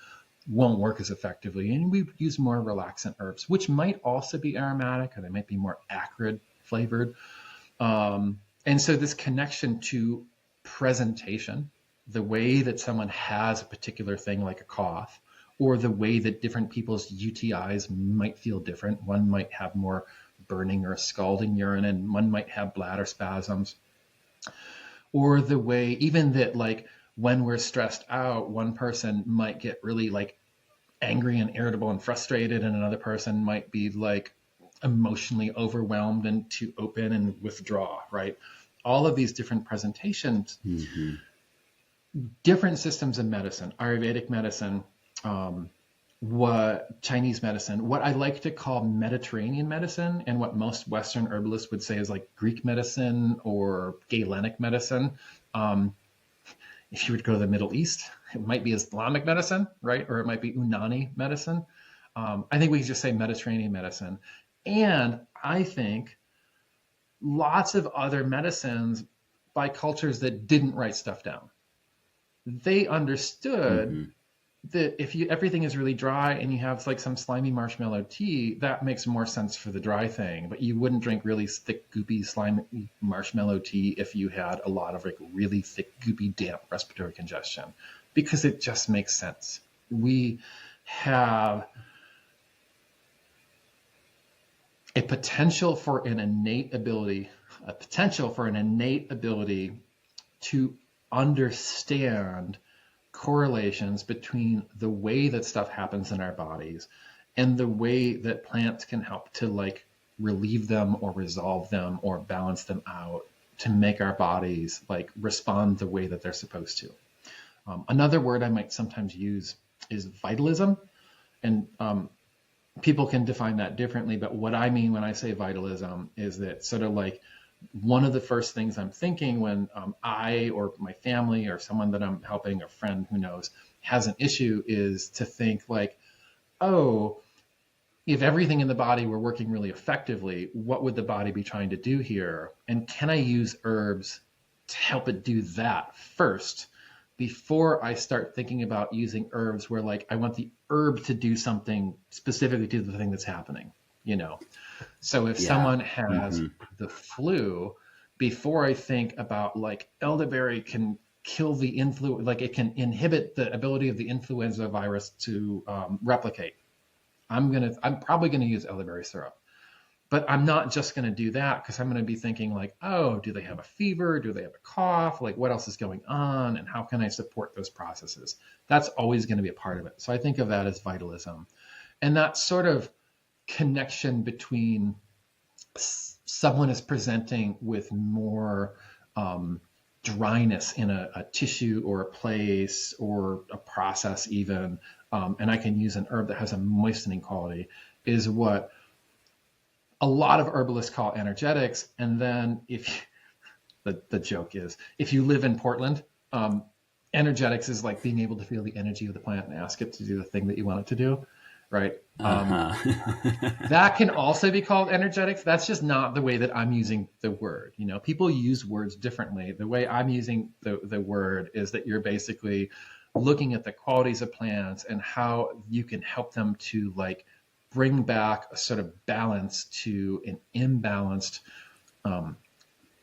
won't work as effectively. And we use more relaxant herbs, which might also be aromatic, or they might be more acrid flavored. And so this connection to presentation, the way that someone has a particular thing like a cough, or the way that different people's UTIs might feel different. One might have more burning or scalding urine, and one might have bladder spasms. Or the way even that when we're stressed out, one person might get really angry and irritable and frustrated, and another person might be emotionally overwhelmed and too open and withdraw, right? All of these different presentations, different systems of medicine, Ayurvedic medicine, what Chinese medicine, what I like to call Mediterranean medicine, and what most Western herbalists would say is Greek medicine or Galenic medicine. If you were to go to the Middle East, it might be Islamic medicine, right? Or it might be Unani medicine. I think we can just say Mediterranean medicine. And I think lots of other medicines by cultures that didn't write stuff down. They understood that if everything is really dry and you have some slimy marshmallow tea, that makes more sense for the dry thing. But you wouldn't drink really thick, goopy, slimy marshmallow tea if you had a lot of really thick, goopy, damp respiratory congestion, because it just makes sense. We have a potential for an innate ability to understand correlations between the way that stuff happens in our bodies and the way that plants can help to relieve them or resolve them or balance them out to make our bodies respond the way that they're supposed to. Another word I might sometimes use is vitalism, and people can define that differently, but what I mean when I say vitalism is that sort of one of the first things I'm thinking when I or my family or someone that I'm helping, a friend who knows, has an issue is to think like, oh, if everything in the body were working really effectively, what would the body be trying to do here? And can I use herbs to help it do that first before I start thinking about using herbs where like I want the herb to do something specifically to the thing that's happening, you know? So if someone has the flu, before I think about like elderberry can kill the influenza, like it can inhibit the ability of the influenza virus to replicate. I'm probably gonna use elderberry syrup, but I'm not just gonna do that because I'm gonna be thinking like, oh, do they have a fever? Do they have a cough? Like what else is going on? And how can I support those processes? That's always gonna be a part of it. So I think of that as vitalism. And that sort of connection between someone is presenting with more dryness in a tissue or a place or a process even, and I can use an herb that has a moistening quality, is what a lot of herbalists call energetics. And then if the joke is, if you live in Portland, energetics is like being able to feel the energy of the plant and ask it to do the thing that you want it to do, right? That can also be called energetics. That's just not the way that I'm using the word. You know, people use words differently. The way I'm using the word is that you're basically looking at the qualities of plants and how you can help them to like bring back a sort of balance to an imbalanced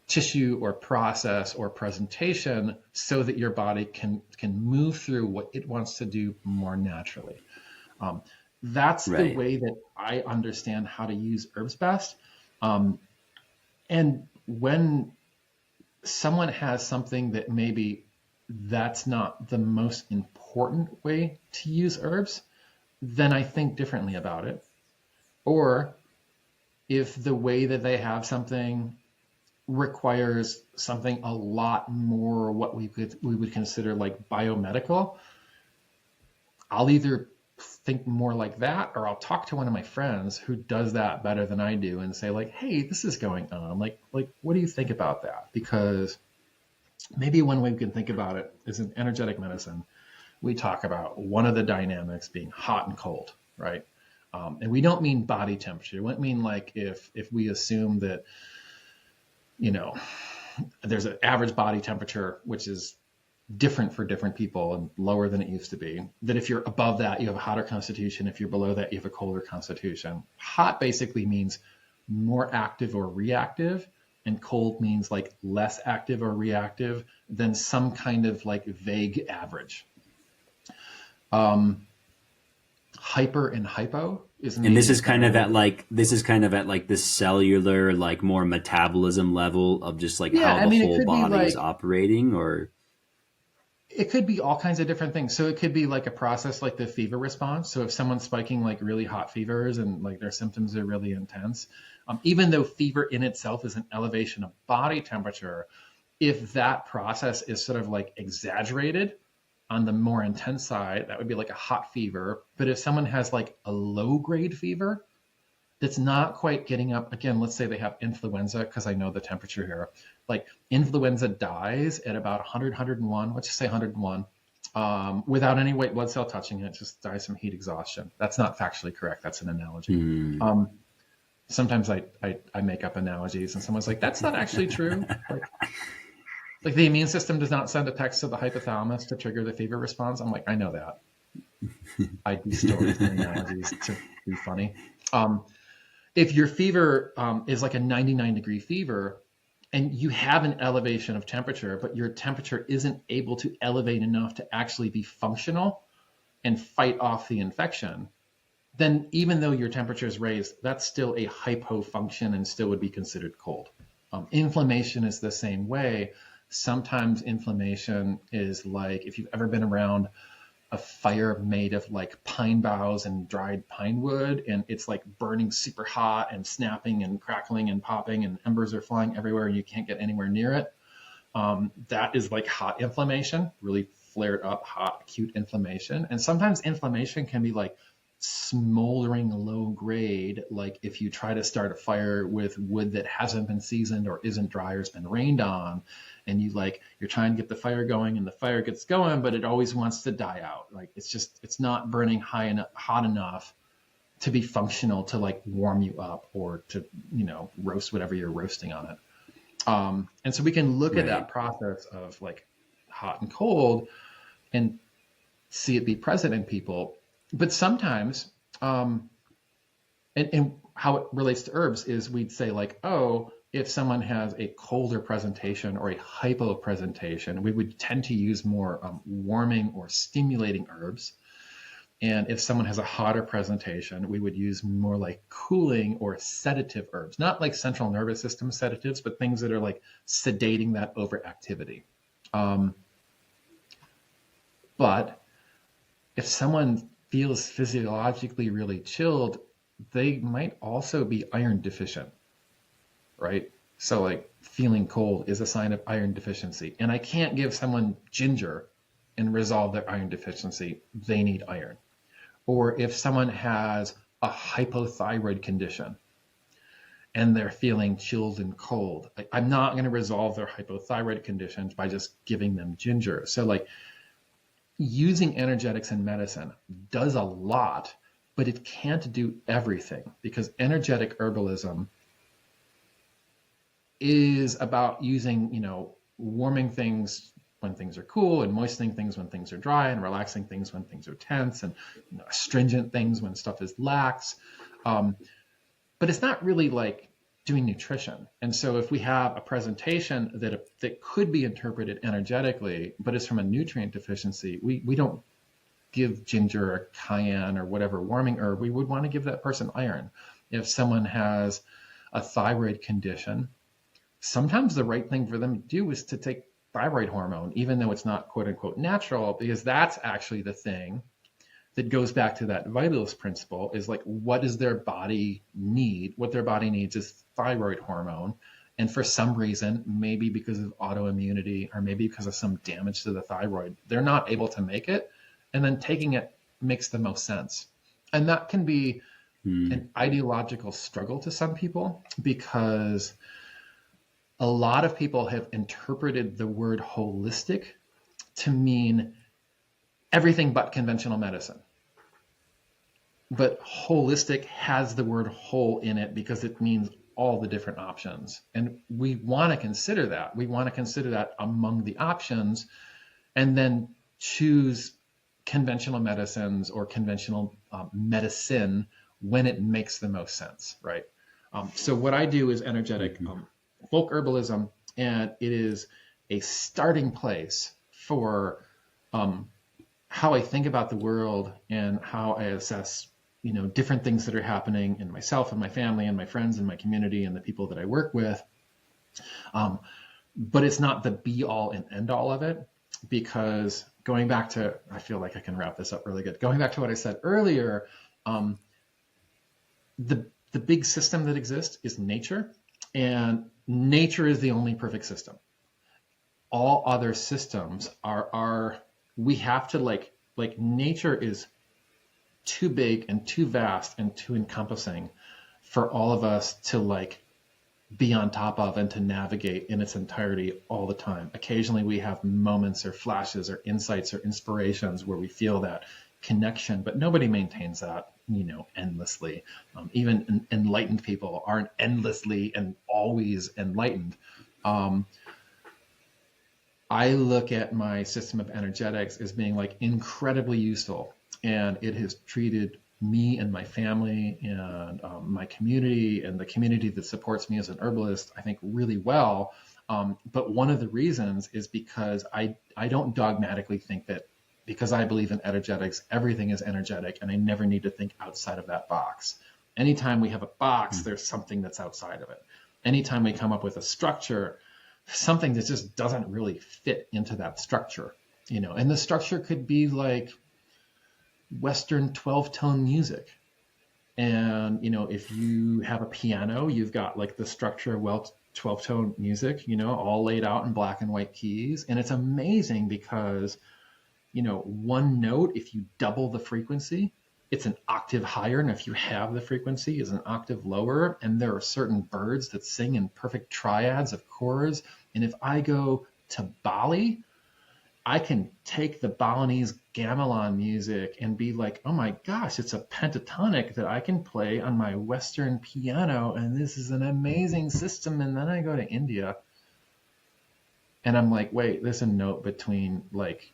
tissue or process or presentation so that your body can move through what it wants to do more naturally. That's the way that I understand how to use herbs best. And when someone has something that maybe that's not the most important way to use herbs, then I think differently about it. Or if the way that they have something requires something a lot more what we would consider like biomedical, I'll either think more like that, or I'll talk to one of my friends who does that better than I do and say like, hey, this is going on. Like, what do you think about that? Because maybe one way we can think about it is in energetic medicine, we talk about one of the dynamics being hot and cold, right? And we don't mean body temperature. We don't mean like if we assume that, you know, there's an average body temperature, which is different for different people and lower than it used to be, that if you're above that, you have a hotter constitution. If you're below that, you have a colder constitution. Hot basically means more active or reactive, and cold means like less active or reactive than some kind of like vague average. Hyper and hypo is, and this is kind of at like this cellular, like more metabolism level of just like how the whole body is operating, or it could be all kinds of different things. So it could be like a process like the fever response. So if someone's spiking like really hot fevers and like their symptoms are really intense, even though fever in itself is an elevation of body temperature, if that process is sort of like exaggerated on the more intense side, that would be like a hot fever. But if someone has like a low grade fever that's not quite getting up, again, let's say they have influenza, because I know the temperature here, like influenza dies at about 100, 101, let's just say 101, without any white blood cell touching it, just dies from heat exhaustion. That's not factually correct. That's an analogy. Sometimes I make up analogies and someone's like, that's not actually true. Like the immune system does not send a text to the hypothalamus to trigger the fever response. I'm like, I know that. I do stories and analogies to be funny. If your fever is like a 99-degree fever and you have an elevation of temperature, but your temperature isn't able to elevate enough to actually be functional and fight off the infection, then even though your temperature is raised, that's still a hypofunction and still would be considered cold. Inflammation is the same way. Sometimes inflammation is like, if you've ever been around a fire made of like pine boughs and dried pine wood, and it's like burning super hot and snapping and crackling and popping and embers are flying everywhere and you can't get anywhere near it. That is like hot inflammation, really flared up, hot, acute inflammation. And sometimes inflammation can be like smoldering low grade, like if you try to start a fire with wood that hasn't been seasoned or isn't dry or has been rained on, and you're trying to get the fire going and the fire gets going, but it always wants to die out. Like it's not burning hot enough to be functional to like warm you up or to, roast whatever you're roasting on it. And so we can look at that process of like hot and cold and see it be present in people. But sometimes, and how it relates to herbs is we'd say like, oh, if someone has a colder presentation or a hypo presentation, we would tend to use more warming or stimulating herbs. And if someone has a hotter presentation, we would use more like cooling or sedative herbs, not like central nervous system sedatives, but things that are like sedating that overactivity. But if someone feels physiologically really chilled, they might also be iron deficient, right? So like feeling cold is a sign of iron deficiency. And I can't give someone ginger and resolve their iron deficiency. They need iron. Or if someone has a hypothyroid condition and they're feeling chilled and cold, I'm not going to resolve their hypothyroid conditions by just giving them ginger. So like using energetics in medicine does a lot, but it can't do everything, because energetic herbalism is about using, warming things when things are cool, and moistening things when things are dry, and relaxing things when things are tense, and astringent things when stuff is lax. But it's not really like doing nutrition. And so if we have a presentation that could be interpreted energetically, but it's from a nutrient deficiency, we don't give ginger or cayenne or whatever warming herb. We would want to give that person iron. If someone has a thyroid condition, sometimes the right thing for them to do is to take thyroid hormone, even though it's not quote unquote natural, because that's actually the thing that goes back to that vitalist principle, is like, what does their body need? What their body needs is thyroid hormone. And for some reason, maybe because of autoimmunity or maybe because of some damage to the thyroid, they're not able to make it. And then taking it makes the most sense. And that can be an ideological struggle to some people, because a lot of people have interpreted the word holistic to mean everything but conventional medicine. But holistic has the word whole in it because it means all the different options. And we want to consider that. We want to consider that among the options, and then choose conventional medicines or conventional medicine when it makes the most sense, right? So what I do is energetic folk herbalism, and it is a starting place for how I think about the world and how I assess, different things that are happening in myself and my family and my friends and my community and the people that I work with. But it's not the be all and end all of it, because going back to, I feel like I can wrap this up really good. Going back to what I said earlier, the big system that exists is nature, and nature is the only perfect system. All other systems we have to like nature is too big and too vast and too encompassing for all of us to like be on top of and to navigate in its entirety all the time. Occasionally we have moments or flashes or insights or inspirations where we feel that connection, but nobody maintains that, endlessly. Even enlightened people aren't endlessly and always enlightened. I look at my system of energetics as being like incredibly useful, and it has treated me and my family and my community and the community that supports me as an herbalist, I think, really well. But one of the reasons is because I don't dogmatically think that because I believe in energetics, everything is energetic, and I never need to think outside of that box. Anytime we have a box, there's something that's outside of it. Anytime we come up with a structure, something that just doesn't really fit into that structure, and the structure could be like Western 12-tone music. And, if you have a piano, you've got like the structure of 12-tone music, all laid out in black and white keys. And it's amazing because, one note, if you double the frequency, it's an octave higher, and if you have the frequency, is an octave lower. And there are certain birds that sing in perfect triads of chords. And if I go to Bali, I can take the Balinese gamelan music and be like, oh my gosh, it's a pentatonic that I can play on my Western piano, and this is an amazing system. And then I go to India, and I'm like, wait, there's a note between like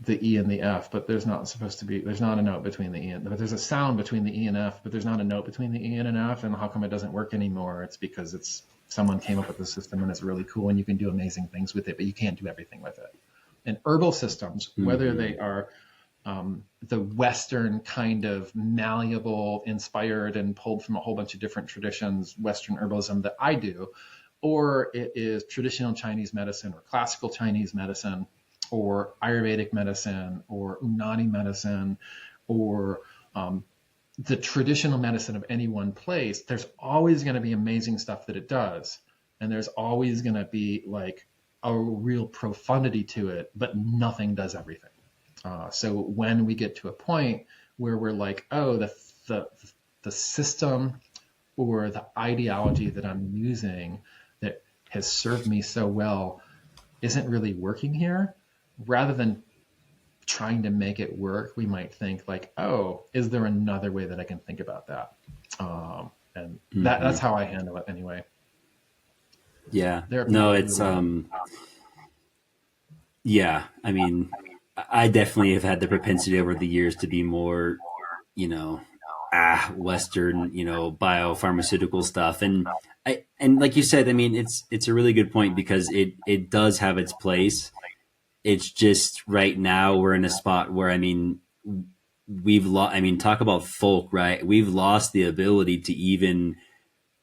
the E and the F, but there's not a note between the E and, but there's a sound between the E and F, but there's not a note between the E and an F. And how come it doesn't work anymore? It's because someone came up with the system and it's really cool and you can do amazing things with it, but you can't do everything with it. And herbal systems, whether they are the Western kind of malleable, inspired and pulled from a whole bunch of different traditions, Western herbalism that I do, or it is traditional Chinese medicine or classical Chinese medicine or Ayurvedic medicine or Unani medicine or the traditional medicine of any one place, there's always going to be amazing stuff that it does. And there's always going to be like a real profundity to it, but nothing does everything. So when we get to a point where we're like, oh, the system or the ideology that I'm using that has served me so well isn't really working here, rather than trying to make it work, we might think like, oh, is there another way that I can think about that? And that's how I handle it anyway. Yeah. No, it's, yeah, I mean, I definitely have had the propensity over the years to be more, Western, biopharmaceutical stuff. And like you said, I mean, it's a really good point because it does have its place. It's just right now we're in a spot where, I mean, talk about folk, right? We've lost the ability to even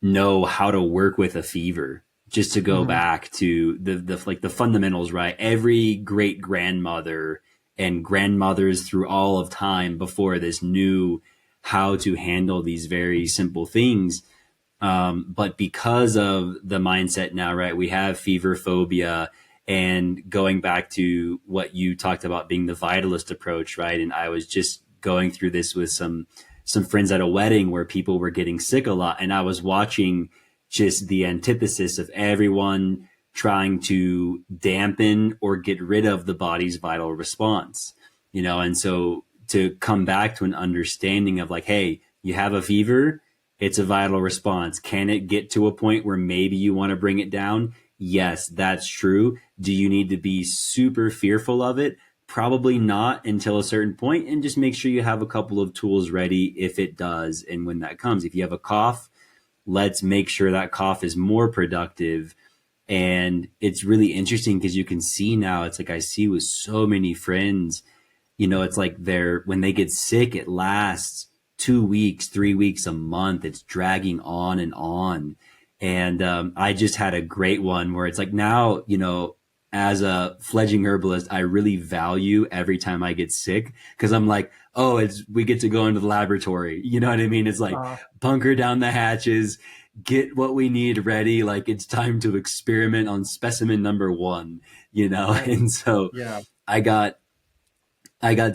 know how to work with a fever. Just to go back to the fundamentals, right? Every great grandmother and grandmothers through all of time before this knew how to handle these very simple things. But because of the mindset now, right, we have fever phobia. And going back to what you talked about being the vitalist approach, right? And I was just going through this with some friends at a wedding where people were getting sick a lot. And I was watching just the antithesis of everyone trying to dampen or get rid of the body's vital response, and so to come back to an understanding of like, hey, you have a fever, it's a vital response. Can it get to a point where maybe you want to bring it down? Yes, that's true. Do you need to be super fearful of it? Probably not until a certain point, and just make sure you have a couple of tools ready if it does. And when that comes, if you have a cough, let's make sure that cough is more productive. And it's really interesting because you can see now, it's like I see with so many friends, it's like when they get sick, it lasts 2 weeks, 3 weeks, a month. It's dragging on and on. And I just had a great one where it's like now, as a fledgling herbalist, I really value every time I get sick because I'm like, oh, we get to go into the laboratory. You know what I mean? It's like bunker down the hatches, get what we need ready. Like it's time to experiment on specimen number 1, Right. And so I got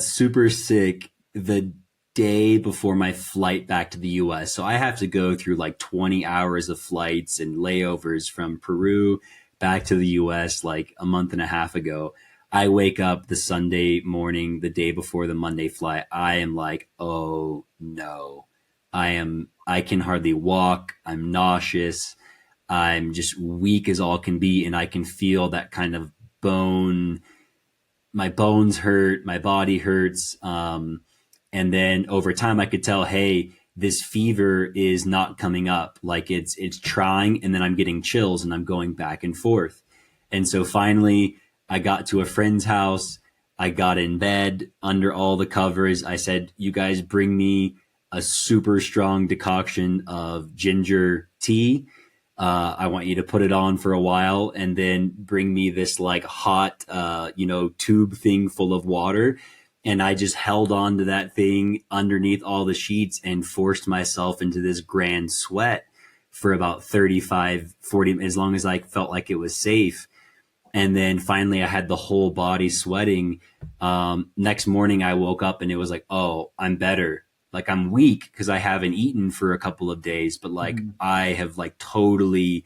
super sick the day before my flight back to the US. So I have to go through like 20 hours of flights and layovers from Peru back to the US like a month and a half ago. I wake up the Sunday morning, the day before the Monday flight. I am like, oh no, I can hardly walk. I'm nauseous. I'm just weak as all can be. And I can feel that kind of my bones hurt, my body hurts. And then over time I could tell, hey, this fever is not coming up. Like it's trying, and then I'm getting chills and I'm going back and forth. And so finally I got to a friend's house. I got in bed under all the covers. I said, you guys bring me a super strong decoction of ginger tea. I want you to put it on for a while and then bring me this like hot, tube thing full of water. And I just held on to that thing underneath all the sheets and forced myself into this grand sweat for about 35, 40, as long as I felt like it was safe. And then finally I had the whole body sweating. Next morning I woke up and it was like, oh, I'm better. Like I'm weak because I haven't eaten for a couple of days, but like Mm. I have like totally,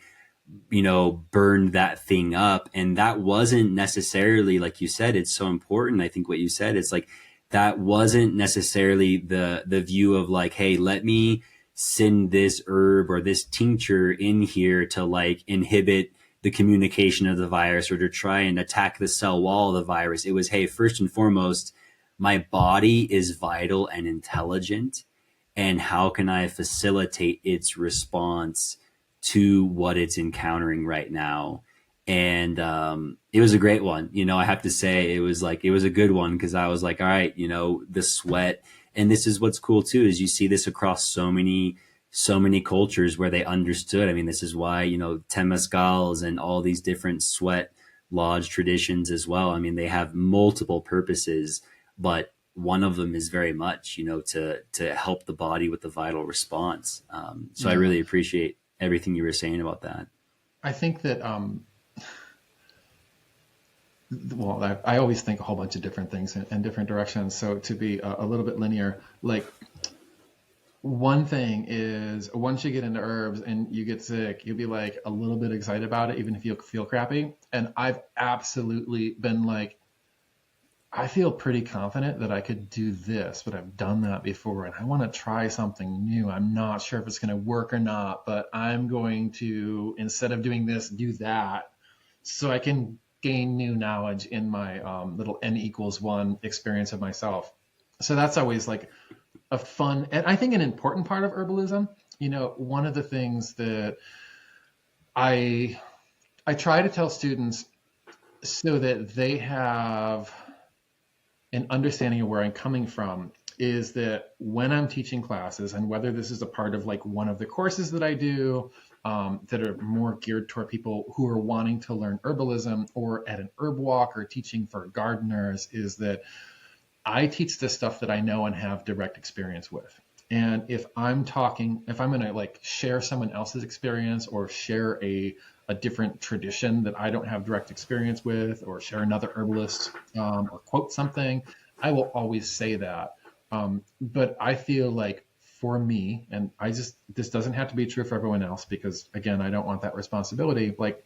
burned that thing up. And that wasn't necessarily, like you said, it's so important. I think what you said, it's like, that wasn't necessarily the view of like, hey, let me send this herb or this tincture in here to like inhibit the communication of the virus or to try and attack the cell wall of the virus. It was, hey, first and foremost, my body is vital and intelligent. And how can I facilitate its response to what it's encountering right now? And it was a great one. I have to say it was a good one because I was like, all right, the sweat. And this is what's cool too, is you see this across so many cultures where they understood. I mean, this is why, temazcals and all these different sweat lodge traditions as well. I mean, they have multiple purposes, but one of them is very much, to help the body with the vital response. So I Yeah. really appreciate everything you were saying about that. I think that, well, I always think a whole bunch of different things in different directions. So to be a little bit linear, like one thing is once you get into herbs and you get sick, you'll be like a little bit excited about it, even if you feel crappy. And I've absolutely been like, I feel pretty confident that I could do this, but I've done that before and I want to try something new. I'm not sure if it's going to work or not, but I'm going to, instead of doing this, do that so I can gain new knowledge in my little n=1 experience of myself. So that's always like a fun, and I think an important part of herbalism. One of the things that I I try to tell students so that they have an understanding of where I'm coming from is that when I'm teaching classes, and whether this is a part of like one of the courses that I do that are more geared toward people who are wanting to learn herbalism, or at an herb walk or teaching for gardeners, is that I teach the stuff that I know and have direct experience with. And if I'm going to like share someone else's experience or share a different tradition that I don't have direct experience with, or share another herbalist or quote something, I will always say that. But I feel like for me, and this doesn't have to be true for everyone else, because again, I don't want that responsibility. Like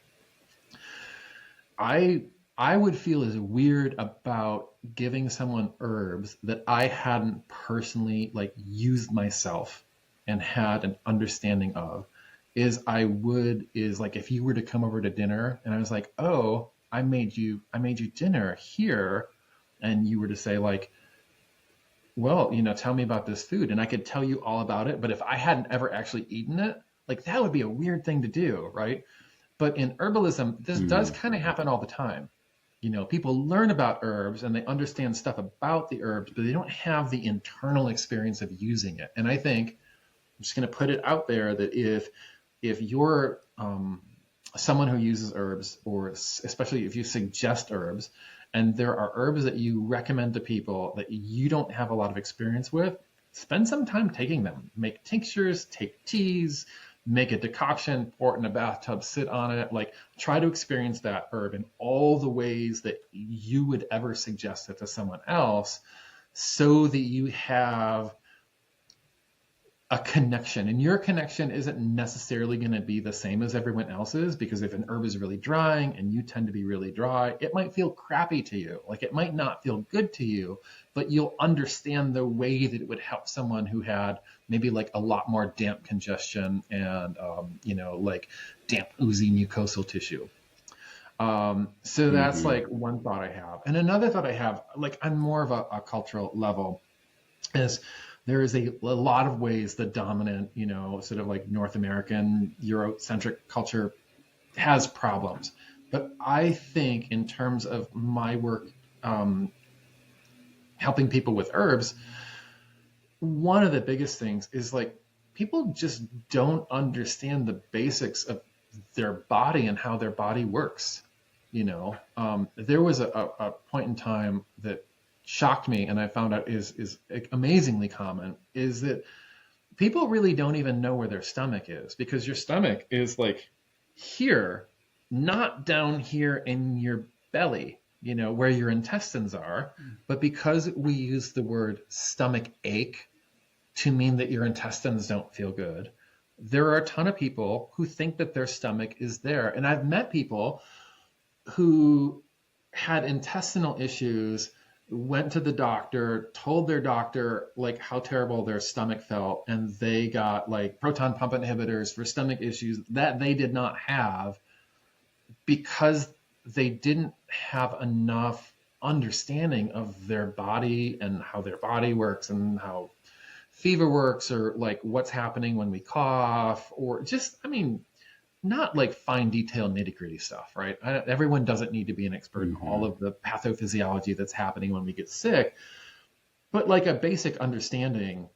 I would feel as weird about giving someone herbs that I hadn't personally like used myself and had an understanding of, is like if you were to come over to dinner and I was like, oh, I made you dinner here, and you were to say like, well, tell me about this food, and I could tell you all about it, but if I hadn't ever actually eaten it, like that would be a weird thing to do, right? But in herbalism, this does Mm. kind of happen all the time. People learn about herbs and they understand stuff about the herbs, but they don't have the internal experience of using it. And I think I'm just going to put it out there that if you're someone who uses herbs, or especially if you suggest herbs, and there are herbs that you recommend to people that you don't have a lot of experience with, spend some time taking them. Make tinctures, take teas, make a decoction, pour it in a bathtub, sit on it, like try to experience that herb in all the ways that you would ever suggest it to someone else, so that you have a connection. And your connection isn't necessarily going to be the same as everyone else's, because if an herb is really drying and you tend to be really dry, it might feel crappy to you. Like it might not feel good to you, but you'll understand the way that it would help someone who had maybe like a lot more damp congestion and, like damp, oozy mucosal tissue. So that's Hmm. like one thought I have. And another thought I have, like on more of a cultural level, is there is a lot of ways the dominant, sort of like North American Eurocentric culture has problems. But I think in terms of my work, um, helping people with herbs, one of the biggest things is like people just don't understand the basics of their body and how their body works. There was a point in time that shocked me, and I found out is amazingly common, is that people really don't even know where their stomach is, because your stomach is like here, not down here in your belly, where your intestines are, but because we use the word stomach ache to mean that your intestines don't feel good, there are a ton of people who think that their stomach is there. And I've met people who had intestinal issues, went to the doctor, told their doctor like how terrible their stomach felt, and they got like proton pump inhibitors for stomach issues that they did not have because they didn't have enough understanding of their body and how their body works and how fever works, or like what's happening when we cough, or just, not like fine detailed nitty gritty stuff, right? Everyone doesn't need to be an expert in all of the pathophysiology that's happening when we get sick, but like a basic understanding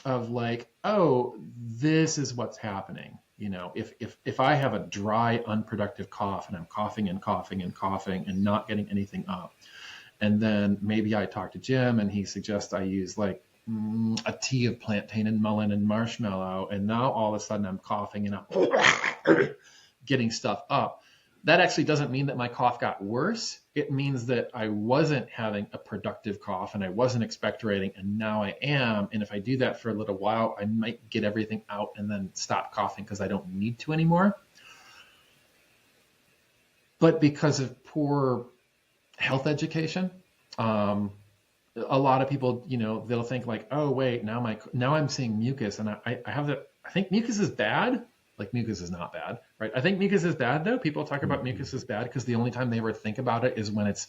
of like, oh, this is what's happening. If I have a dry, unproductive cough and I'm coughing and coughing and coughing and not getting anything up, and then maybe I talk to Jim and he suggests I use like a tea of plantain and mullein and marshmallow, and now all of a sudden I'm coughing and I'm getting stuff up. That actually doesn't mean that my cough got worse. It means that I wasn't having a productive cough and I wasn't expectorating, and now I am. And if I do that for a little while, I might get everything out and then stop coughing because I don't need to anymore. But because of poor health education, a lot of people, they'll think like, oh wait, now I'm seeing mucus, and I think mucus is bad. Like mucus is not bad, right? I think mucus is bad though. People talk about mucus is bad because the only time they ever think about it is when it's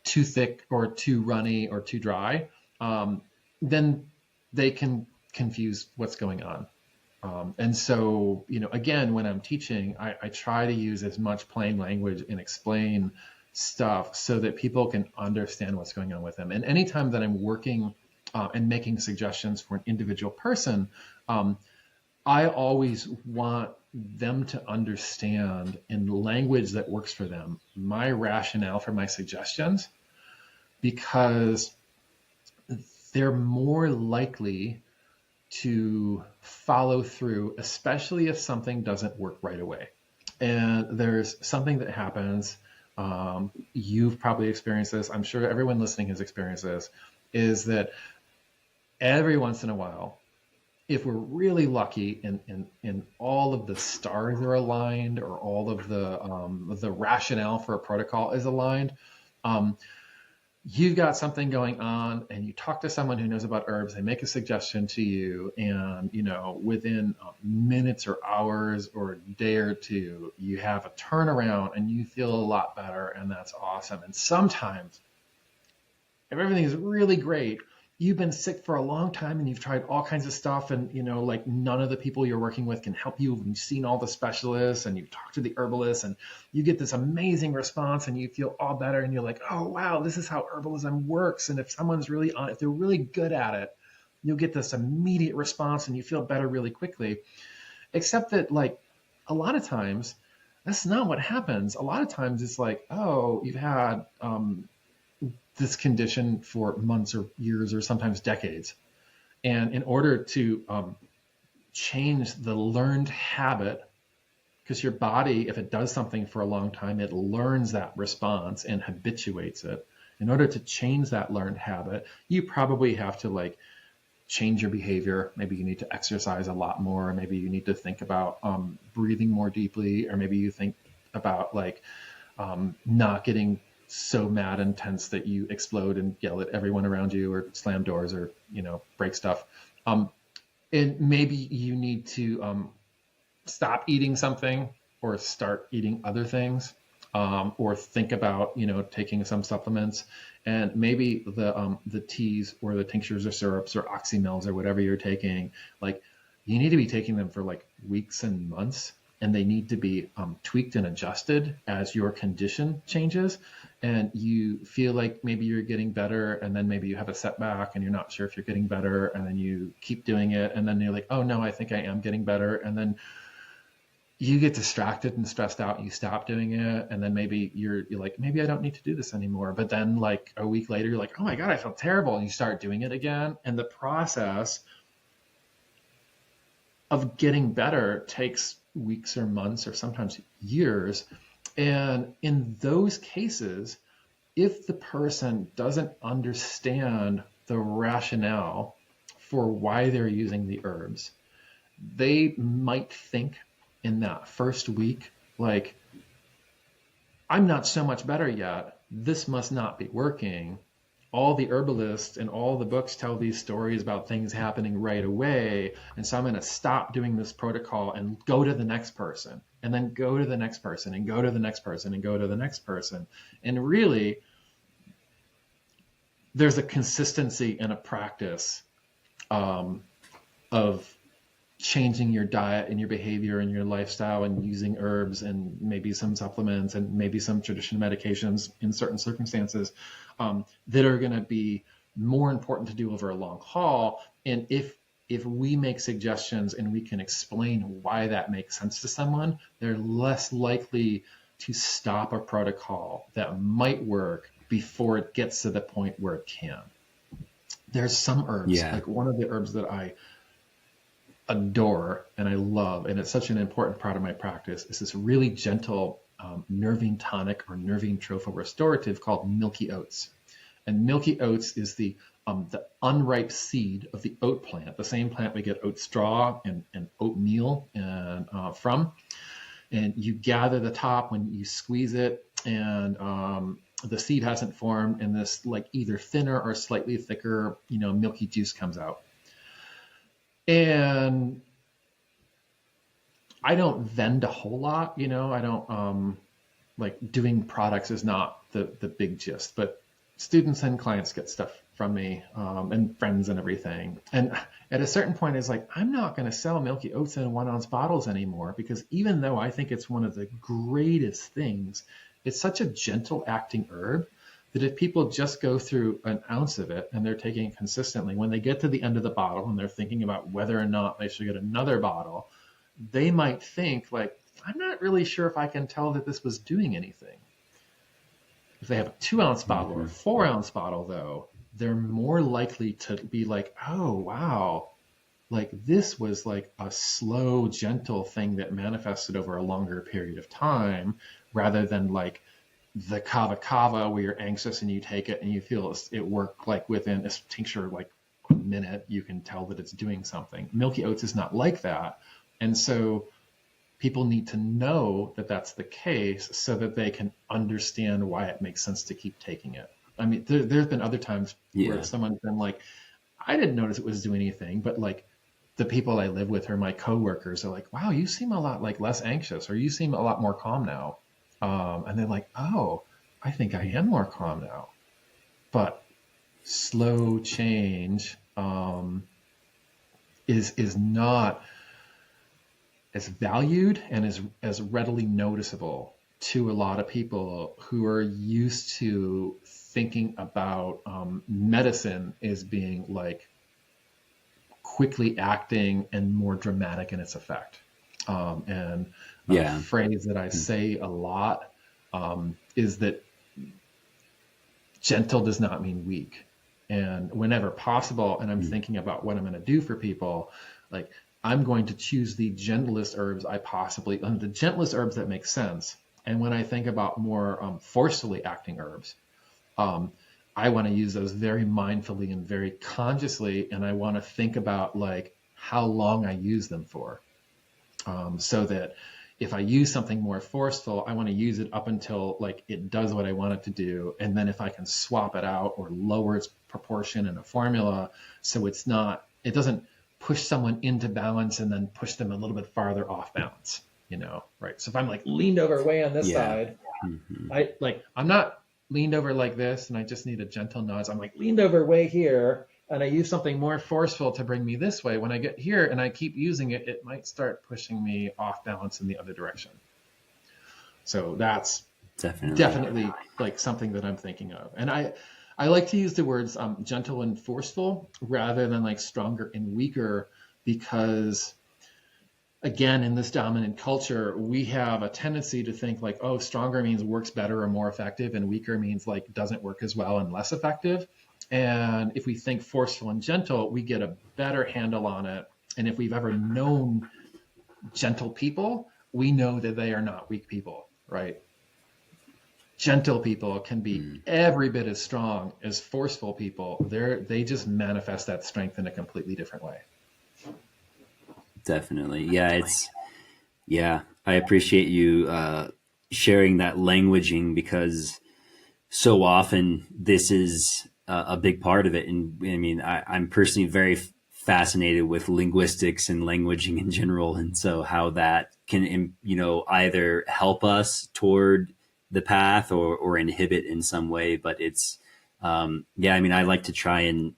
too thick or too runny or too dry. Then they can confuse what's going on. And so, again, when I'm teaching, I try to use as much plain language and explain stuff so that people can understand what's going on with them. And anytime that I'm working and making suggestions for an individual person, I always want them to understand in language that works for them my rationale for my suggestions, because they're more likely to follow through, especially if something doesn't work right away. And there's something that happens, you've probably experienced this, I'm sure everyone listening has experienced this, is that every once in a while, if we're really lucky and all of the stars are aligned, or all of the rationale for a protocol is aligned, you've got something going on and you talk to someone who knows about herbs, they make a suggestion to you, and within minutes or hours or a day or two, you have a turnaround and you feel a lot better, and that's awesome. And sometimes if everything is really great, you've been sick for a long time and you've tried all kinds of stuff, and like none of the people you're working with can help you, and you've seen all the specialists and you've talked to the herbalists and you get this amazing response and you feel all better, and you're like, oh wow, this is how herbalism works. And if someone's really if they're really good at it, you'll get this immediate response and you feel better really quickly. Except that like a lot of times that's not what happens. A lot of times it's like, oh, you've had this condition for months or years or sometimes decades. And in order to change the learned habit, because your body, if it does something for a long time, it learns that response and habituates it. In order to change that learned habit, you probably have to like change your behavior. Maybe you need to exercise a lot more. Maybe you need to think about breathing more deeply, or maybe you think about like not getting so mad and tense that you explode and yell at everyone around you, or slam doors, or break stuff. And maybe you need to stop eating something or start eating other things, or think about taking some supplements. And maybe the teas or the tinctures or syrups or oxymels or whatever you're taking, like you need to be taking them for like weeks and months, and they need to be tweaked and adjusted as your condition changes. And you feel like maybe you're getting better, and then maybe you have a setback and you're not sure if you're getting better, and then you keep doing it, and then you're like, oh no, I think I am getting better. And then you get distracted and stressed out and you stop doing it. And then maybe you're like, maybe I don't need to do this anymore. But then like a week later, you're like, oh my God, I feel terrible. And you start doing it again. And the process of getting better takes weeks or months or sometimes years. And in those cases, if the person doesn't understand the rationale for why they're using the herbs, they might think in that first week, like, I'm not so much better yet. This must not be working. All the herbalists and all the books tell these stories about things happening right away. And so I'm going to stop doing this protocol and go to the next person, and then go to the next person, and go to the next person, and go to the next person. And really, there's a consistency and a practice of changing your diet and your behavior and your lifestyle and using herbs and maybe some supplements and maybe some traditional medications in certain circumstances that are going to be more important to do over a long haul. And if we make suggestions and we can explain why that makes sense to someone, they're less likely to stop a protocol that might work before it gets to the point where it can. There's some herbs, like one of the herbs that I adore and I love, and it's such an important part of my practice, is this really gentle nervine tonic or nervine trophal restorative called milky oats. And milky oats is the unripe seed of the oat plant, the same plant we get oat straw and oatmeal from. And you gather the top when you squeeze it, and the seed hasn't formed, and this like either thinner or slightly thicker, milky juice comes out. And I don't vend a whole lot, I don't like doing products is not the big gist, but students and clients get stuff from me and friends and everything. And at a certain point, it's like, I'm not going to sell milky oats in 1 ounce bottles anymore, because even though I think it's one of the greatest things, it's such a gentle acting herb that if people just go through an ounce of it and they're taking it consistently, when they get to the end of the bottle and they're thinking about whether or not they should get another bottle, they might think like, I'm not really sure if I can tell that this was doing anything. If they have a 2 ounce bottle or a 4 ounce bottle though, they're more likely to be like, oh, wow, like this was like a slow, gentle thing that manifested over a longer period of time, rather than like the kava where you're anxious and you take it and you feel it work like within a tincture, like a minute, you can tell that it's doing something. Milky oats is not like that. And so people need to know that that's the case so that they can understand why it makes sense to keep taking it. I mean, there's been other times where someone's been like, I didn't notice it was doing anything, but like the people I live with or my coworkers are like, wow, you seem a lot like less anxious, or you seem a lot more calm now. And they're like, oh, I think I am more calm now. But slow change is not as valued and as readily noticeable to a lot of people who are used to thinking about medicine as being like quickly acting and more dramatic in its effect. A phrase that I say a lot is that gentle does not mean weak. And whenever possible, and I'm thinking about what I'm going to do for people, like I'm going to choose the gentlest herbs the gentlest herbs that make sense. And when I think about more forcefully acting herbs, I want to use those very mindfully and very consciously. And I want to think about like how long I use them for. So that if I use something more forceful, I want to use it up until like it does what I want it to do. And then if I can swap it out or lower its proportion in a formula, so it doesn't push someone into balance and then push them a little bit farther off balance, right? So if I'm like leaned over way on this side, I'm not leaned over like this and I just need a gentle nudge. I'm like leaned over way here, and I use something more forceful to bring me this way. When I get here and I keep using it, it might start pushing me off balance in the other direction. So that's definitely like something that I'm thinking of. And I like to use the words gentle and forceful rather than like stronger and weaker, because again, in this dominant culture, we have a tendency to think like, oh, stronger means works better or more effective, and weaker means like doesn't work as well and less effective. And if we think forceful and gentle, we get a better handle on it. And if we've ever known gentle people, we know that they are not weak people, right? Gentle people can be every bit as strong as forceful people. They just manifest that strength in a completely different way. Definitely. Yeah, I appreciate you sharing that languaging, because so often this is a big part of it. And I mean, I'm personally very fascinated with linguistics and languaging in general. And so how that can, either help us toward the path or inhibit in some way. But it's, yeah, I mean, I like to try and,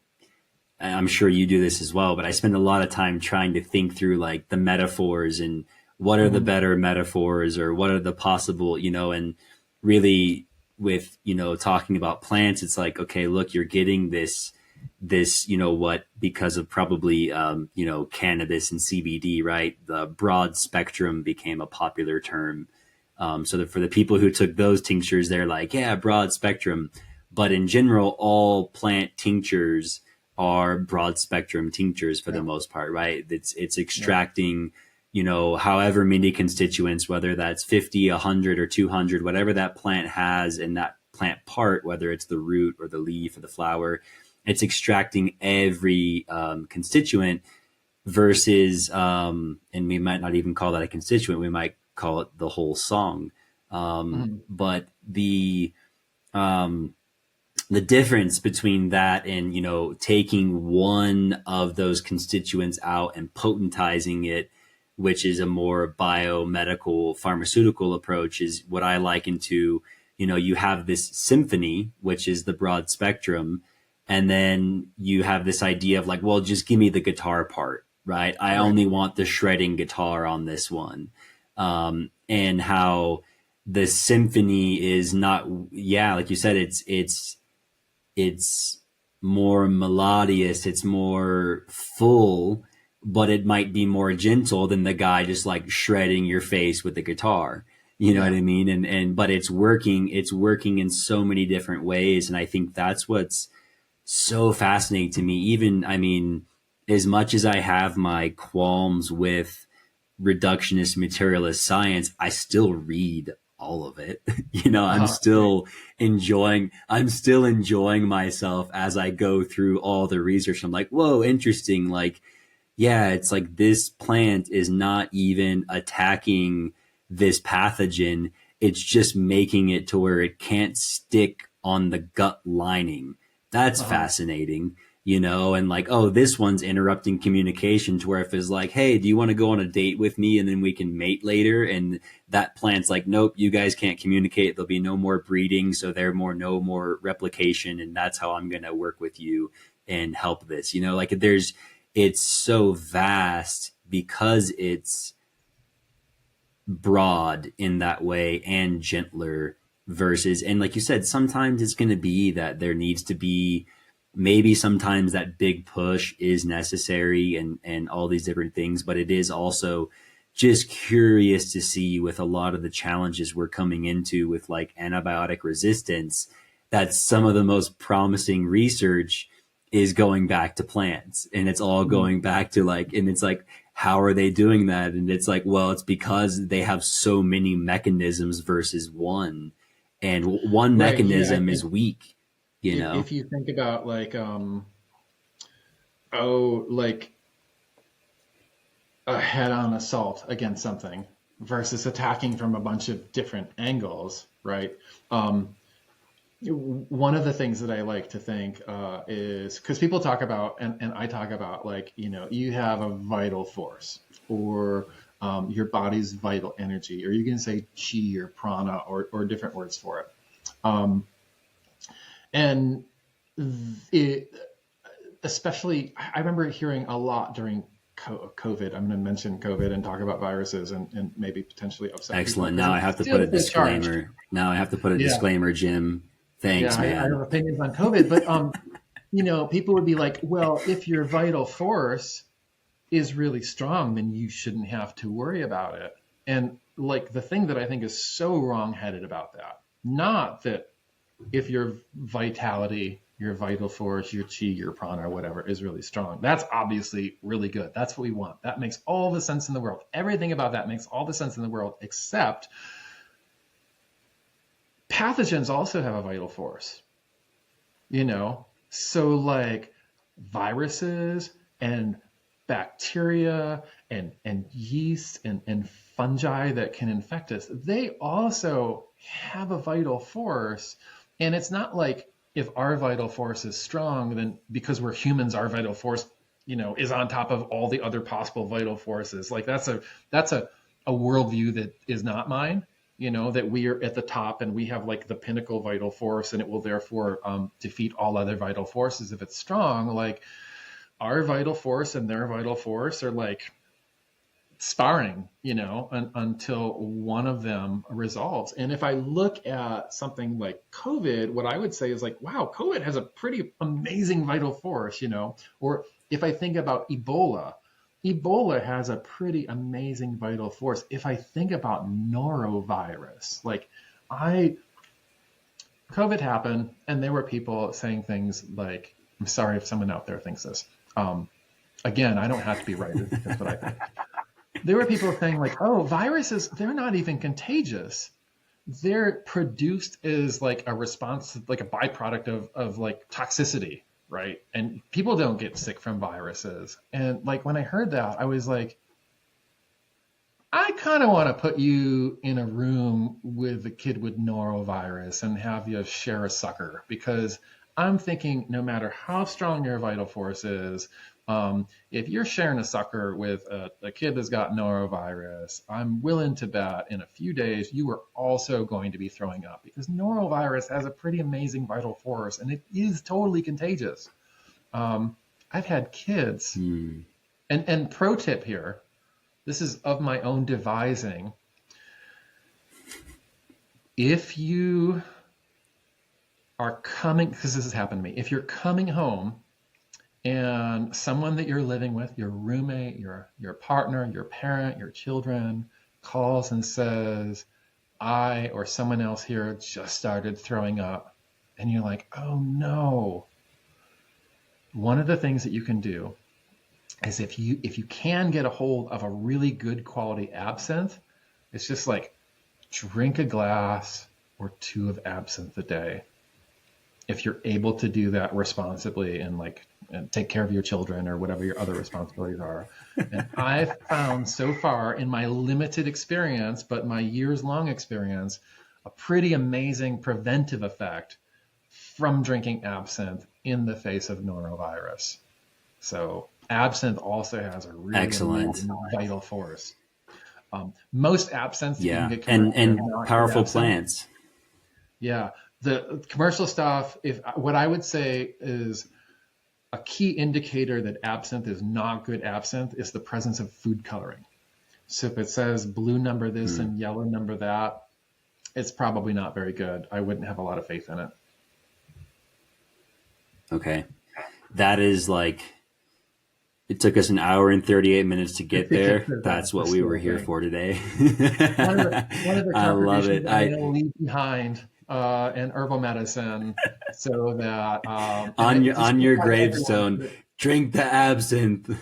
I'm sure you do this as well, but I spend a lot of time trying to think through like the metaphors and what are the better metaphors, or what are the possible, and really with, talking about plants, it's like, okay, look, you're getting this, what, because of probably, cannabis and CBD, right? The broad spectrum became a popular term. So that for the people who took those tinctures, they're like, yeah, broad spectrum. But in general, all plant tinctures are broad spectrum tinctures for the most part, right? It's extracting, however many constituents, whether that's 50, 100, or 200, whatever that plant has in that plant part, whether it's the root or the leaf or the flower, it's extracting every constituent versus, and we might not even call that a constituent, we might call it the whole song. But the difference between that and, taking one of those constituents out and potentizing it, which is a more biomedical pharmaceutical approach, is what I liken to, you have this symphony, which is the broad spectrum. And then you have this idea of like, well, just give me the guitar part, right? I only want the shredding guitar on this one. And how the symphony is not, like you said, it's more melodious, it's more full, but it might be more gentle than the guy just like shredding your face with the guitar. You know what I mean? And but it's working in so many different ways. And I think that's what's so fascinating to me. Even, I mean, as much as I have my qualms with reductionist materialist science, I still read all of it. I'm still enjoying myself as I go through all the research. I'm like, whoa, interesting. Like, yeah, it's like this plant is not even attacking this pathogen. It's just making it to where it can't stick on the gut lining. That's fascinating, and like, oh, this one's interrupting communication to where if it's like, hey, do you want to go on a date with me and then we can mate later? And that plant's like, nope, you guys can't communicate. There'll be no more breeding. So no more replication. And that's how I'm going to work with you and help this, like it's so vast because it's broad in that way and gentler versus, and like you said, sometimes it's going to be that there needs to be, maybe sometimes that big push is necessary and all these different things, but it is also just curious to see with a lot of the challenges we're coming into with like antibiotic resistance, that some of the most promising research is going back to plants, and it's all going back to like, and it's like, how are they doing that? And it's like, well, it's because they have so many mechanisms versus one, and one mechanism is weak, If you think about like, like a head-on assault against something versus attacking from a bunch of different angles, right? One of the things that I like to think is, because people talk about, and I talk about, like, you have a vital force, or your body's vital energy, or you can say chi or prana, or different words for it. And it, especially, I remember hearing a lot during COVID. I'm going to mention COVID and talk about viruses and maybe potentially upset. Excellent. Now I have to put a disclaimer. Disclaimer, Jim. Thanks, man. I have opinions on COVID, but people would be like, well, if your vital force is really strong, then you shouldn't have to worry about it. And like, the thing that I think is so wrongheaded about that, not that if your vitality, your vital force, your chi, your prana, or whatever is really strong. That's obviously really good. That's what we want. That makes all the sense in the world. Everything about that makes all the sense in the world, except pathogens also have a vital force, So like viruses and bacteria and yeast and fungi that can infect us, they also have a vital force. And it's not like if our vital force is strong, then because we're humans, our vital force, is on top of all the other possible vital forces. Like that's a worldview that is not mine. That we are at the top and we have like the pinnacle vital force, and it will therefore defeat all other vital forces if it's strong. Like our vital force and their vital force are like sparring, until one of them resolves. And if I look at something like COVID, what I would say is like, wow, COVID has a pretty amazing vital force, Or if I think about Ebola has a pretty amazing vital force. If I think about norovirus, like COVID happened and there were people saying things like, I'm sorry if someone out there thinks this. Again, I don't have to be right. That's what I think. There were people saying like, oh, viruses, they're not even contagious. They're produced as like a response, like a byproduct of like toxicity, right? And people don't get sick from viruses. And like when I heard that, I was like, I kind of want to put you in a room with a kid with norovirus and have you share a sucker, because I'm thinking no matter how strong your vital force is, if you're sharing a sucker with a kid that's got norovirus, I'm willing to bet in a few days you are also going to be throwing up, because norovirus has a pretty amazing vital force and it is totally contagious. I've had kids, and pro tip here, this is of my own devising. If you are coming, because this has happened to me, if you're coming home and someone that you're living with, your roommate, your partner, your parent, your children, calls and says, I or someone else here just started throwing up, and you're like, oh no. One of the things that you can do is if you can get a hold of a really good quality absinthe, it's just like drink a glass or two of absinthe a day. If you're able to do that responsibly and take care of your children or whatever your other responsibilities are. And I've found so far in my limited experience, but my years-long experience, a pretty amazing preventive effect from drinking absinthe in the face of norovirus. So absinthe also has a really excellent vital force. Most absinthe you can get and powerful plants. Yeah. The commercial stuff, what I would say is a key indicator that absinthe is not good absinthe is the presence of food coloring. So if it says blue number this and yellow number that, it's probably not very good. I wouldn't have a lot of faith in it. Okay. That is like, it took us an hour and 38 minutes to get there. That's what we were here for today. One of the I love it. I'm going to leave behind in herbal medicine, so that on your gravestone, drink the absinthe.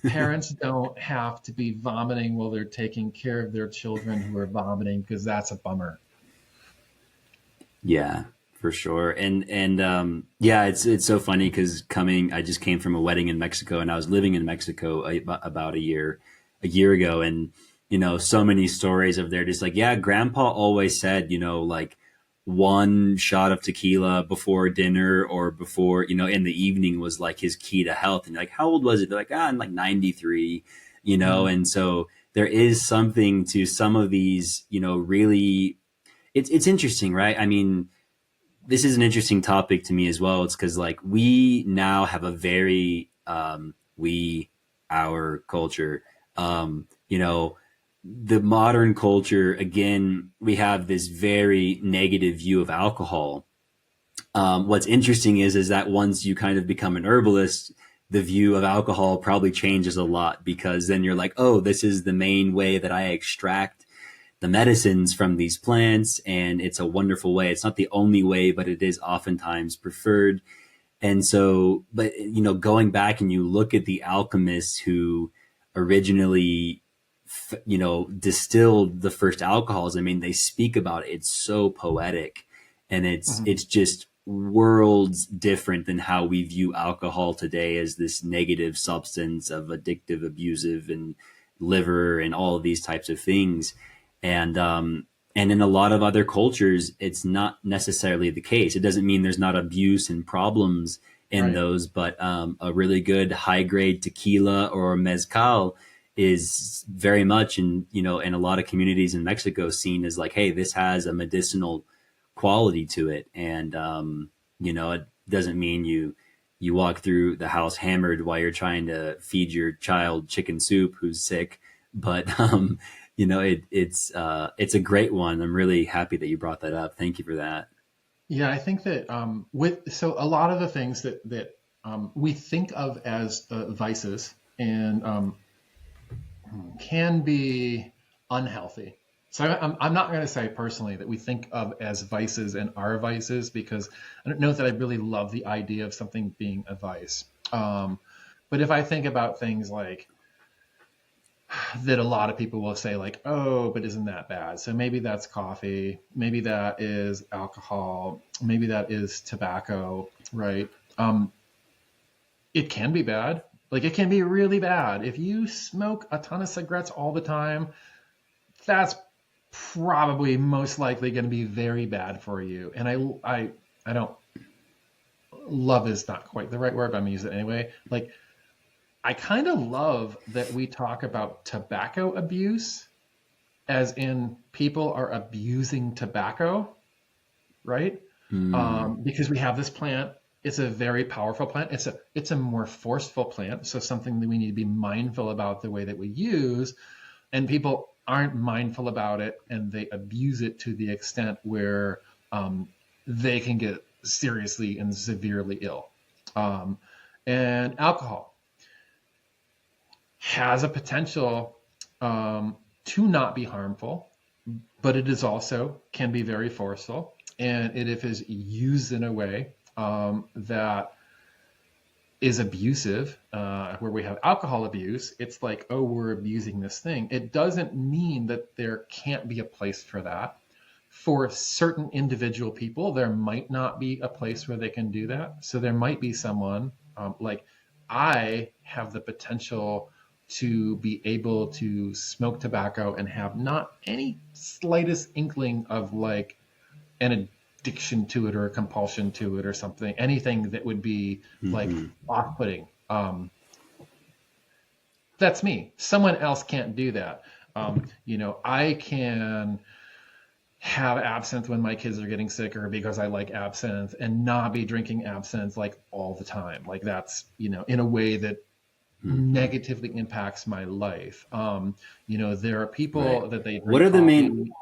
Parents don't have to be vomiting while they're taking care of their children who are vomiting, because that's a bummer. Yeah, for sure. And yeah, it's so funny because I just came from a wedding in Mexico, and I was living in Mexico about a year ago, and so many stories of they're just like, yeah, grandpa always said, like one shot of tequila before dinner or before, in the evening was like his key to health. And you're like, how old was it? They're like, I'm like 93, and so there is something to some of these, really, it's interesting, right? I mean, this is an interesting topic to me as well. It's because like we now have a very, our culture, the modern culture, again, we have this very negative view of alcohol. What's interesting is that once you kind of become an herbalist, the view of alcohol probably changes a lot, because then you're like, oh, this is the main way that I extract the medicines from these plants. And it's a wonderful way. It's not the only way, but it is oftentimes preferred. And so, but going back and you look at the alchemists who originally, distilled the first alcohols. I mean, they speak about it. It's so poetic, and Mhm. it's just worlds different than how we view alcohol today as this negative substance of addictive, abusive, and liver and all of these types of things. And in a lot of other cultures, it's not necessarily the case. It doesn't mean there's not abuse and problems in Right. those, but a really good high grade tequila or mezcal is very much in a lot of communities in Mexico seen as like, hey, this has a medicinal quality to it. And it doesn't mean you walk through the house hammered while you're trying to feed your child chicken soup who's sick. But it's a great one. I'm really happy that you brought that up. Thank you for that. Yeah, I think that so a lot of the things that we think of as vices and can be unhealthy. So I'm not going to say personally that we think of as vices and are vices, because I don't know that I really love the idea of something being a vice. But if I think about things like that, a lot of people will say like, oh, but isn't that bad? So maybe that's coffee, maybe that is alcohol, maybe that is tobacco, right? It can be bad. Like it can be really bad. If you smoke a ton of cigarettes all the time, that's probably most likely going to be very bad for you. And I don't, love is not quite the right word, but I'm gonna use it anyway. Like I kind of love that we talk about tobacco abuse as in people are abusing tobacco, right? Mm, Because we have this plant. It's a very powerful plant. It's a more forceful plant, so something that we need to be mindful about the way that we use. And people aren't mindful about it, and they abuse it to the extent where they can get seriously and severely ill. Um, and alcohol has a potential to not be harmful, but it is also can be very forceful, and if is used in a way that is abusive, where we have alcohol abuse, it's like, oh, we're abusing this thing. It doesn't mean that there can't be a place for that. For certain individual people, there might not be a place where they can do that. So there might be someone like I have the potential to be able to smoke tobacco and have not any slightest inkling of like an addiction to it or a compulsion to it or something, anything that would be like hmm off-putting. That's me. Someone else can't do that. I can have absinthe when my kids are getting sick or because I like absinthe and not be drinking absinthe like all the time. Like that's, in a way that hmm negatively impacts my life. There are Right. people that they What drink are the main?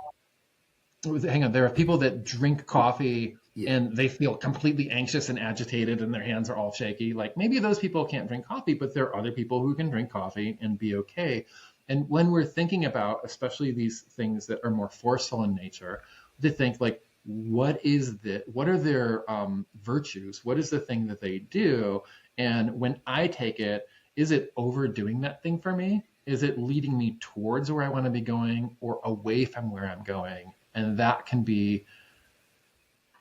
coffee. Hang on, there are people that drink coffee Yeah. and they feel completely anxious and agitated and their hands are all shaky. Like maybe those people can't drink coffee, but there are other people who can drink coffee and be okay. And when we're thinking about especially these things that are more forceful in nature, to think like, what are their virtues? What is the thing that they do? And when I take it, is it overdoing that thing for me? Is it leading me towards where I want to be going or away from where I'm going? And that can be,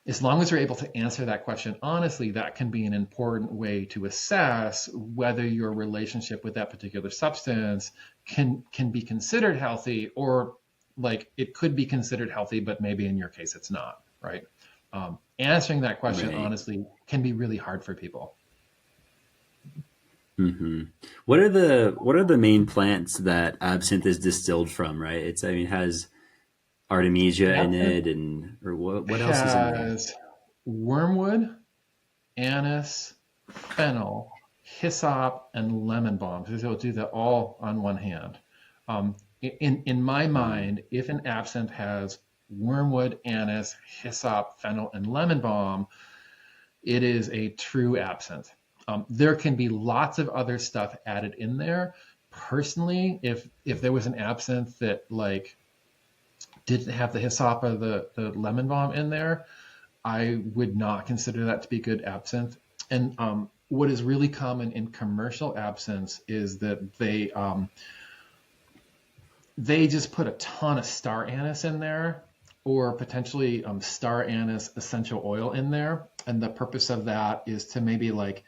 as long as you're able to answer that question honestly, that can be an important way to assess whether your relationship with that particular substance can be considered healthy, or like it could be considered healthy, but maybe in your case it's not, right? Answering that question Right. honestly can be really hard for people. hmm What are the main plants that absinthe is distilled from? Right. I mean, it has artemisia in Absinthe it, and or what else is in there? has wormwood, anise, fennel, hyssop, and lemon balm. So they'll do that all on one hand. In my Mm. mind, if an absinthe has wormwood, anise, hyssop, fennel, and lemon balm, it is a true absinthe. There can be lots of other stuff added in there. Personally, if there was an absinthe that like didn't have the hyssop or the lemon balm in there, I would not consider that to be good absinthe. And what is really common in commercial absinthe is that they just put a ton of star anise in there, or potentially star anise essential oil in there. And the purpose of that is to maybe like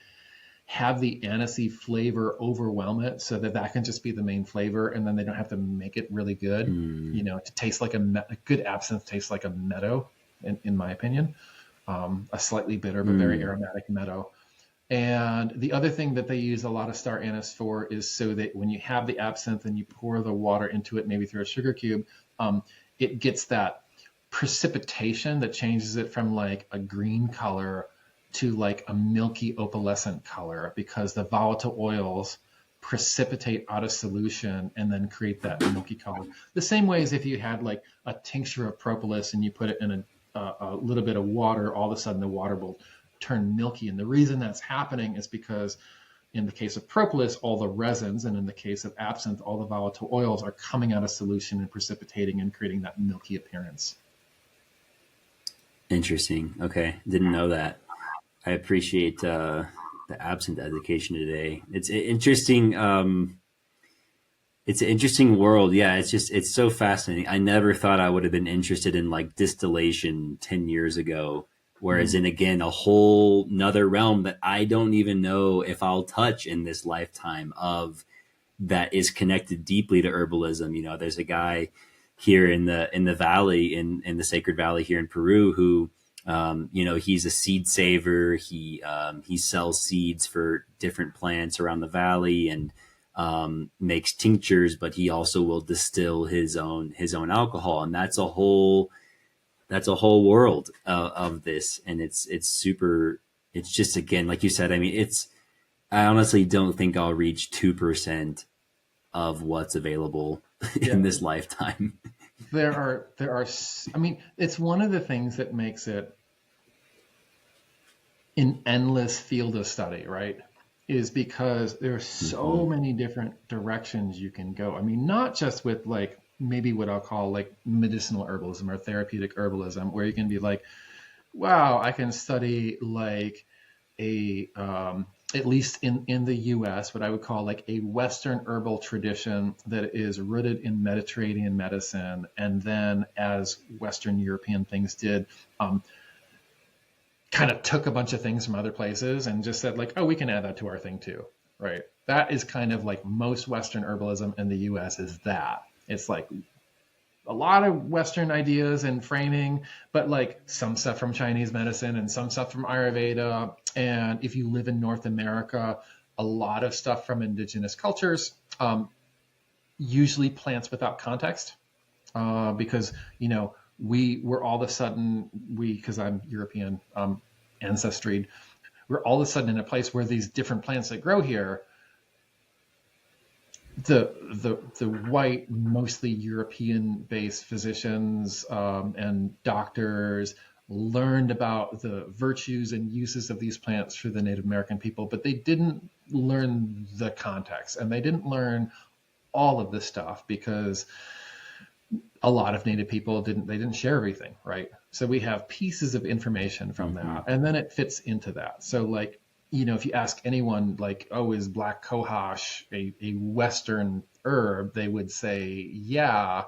have the anisey flavor overwhelm it, so that that can just be the main flavor, and then they don't have to make it really good. To taste like a good absinthe tastes like a meadow, in my opinion, a slightly bitter but very aromatic meadow. And the other thing that they use a lot of star anise for is so that when you have the absinthe and you pour the water into it, maybe through a sugar cube, it gets that precipitation that changes it from like a green color to like a milky opalescent color, because the volatile oils precipitate out of solution and then create that milky color. The same way as if you had like a tincture of propolis and you put it in a little bit of water, all of a sudden the water will turn milky. And the reason that's happening is because in the case of propolis, all the resins, and in the case of absinthe, all the volatile oils are coming out of solution and precipitating and creating that milky appearance. Interesting. Okay. Didn't know that. I appreciate the absinthe education today. It's interesting. It's an interesting world. Yeah, it's so fascinating. I never thought I would have been interested in like distillation 10 years ago. Whereas in, again, a whole nother realm that I don't even know if I'll touch in this lifetime of, that is connected deeply to herbalism. There's a guy here in the valley, in the Sacred Valley here in Peru, who, he's a seed saver. He sells seeds for different plants around the valley and makes tinctures, but he also will distill his own alcohol. And that's a whole world of this. And it's just, again, like you said, I mean, I honestly don't think I'll reach 2% of what's available in this lifetime. There are, I mean, it's one of the things that makes it an endless field of study, right? Is because there are so many different directions you can go. I mean, not just with like maybe what I'll call like medicinal herbalism or therapeutic herbalism, where you can be like, wow, I can study like at least in the US, what I would call like a Western herbal tradition that is rooted in Mediterranean medicine. And then, as Western European things did, kind of took a bunch of things from other places and just said like, oh, we can add that to our thing too, right? That is kind of like most Western herbalism in the US is that. It's like a lot of Western ideas and framing, but like some stuff from Chinese medicine and some stuff from Ayurveda. And if you live in North America, a lot of stuff from indigenous cultures, usually plants without context, because, we were all of a sudden, because I'm European ancestry, we're all of a sudden in a place where these different plants that grow here, the white, mostly European-based physicians and doctors learned about the virtues and uses of these plants for the Native American people, but they didn't learn the context, and they didn't learn all of this stuff because a lot of Native people didn't share everything, right? So we have pieces of information from that, and then it fits into that. So like, if you ask anyone like, oh, is black cohosh a Western herb? They would say, yeah,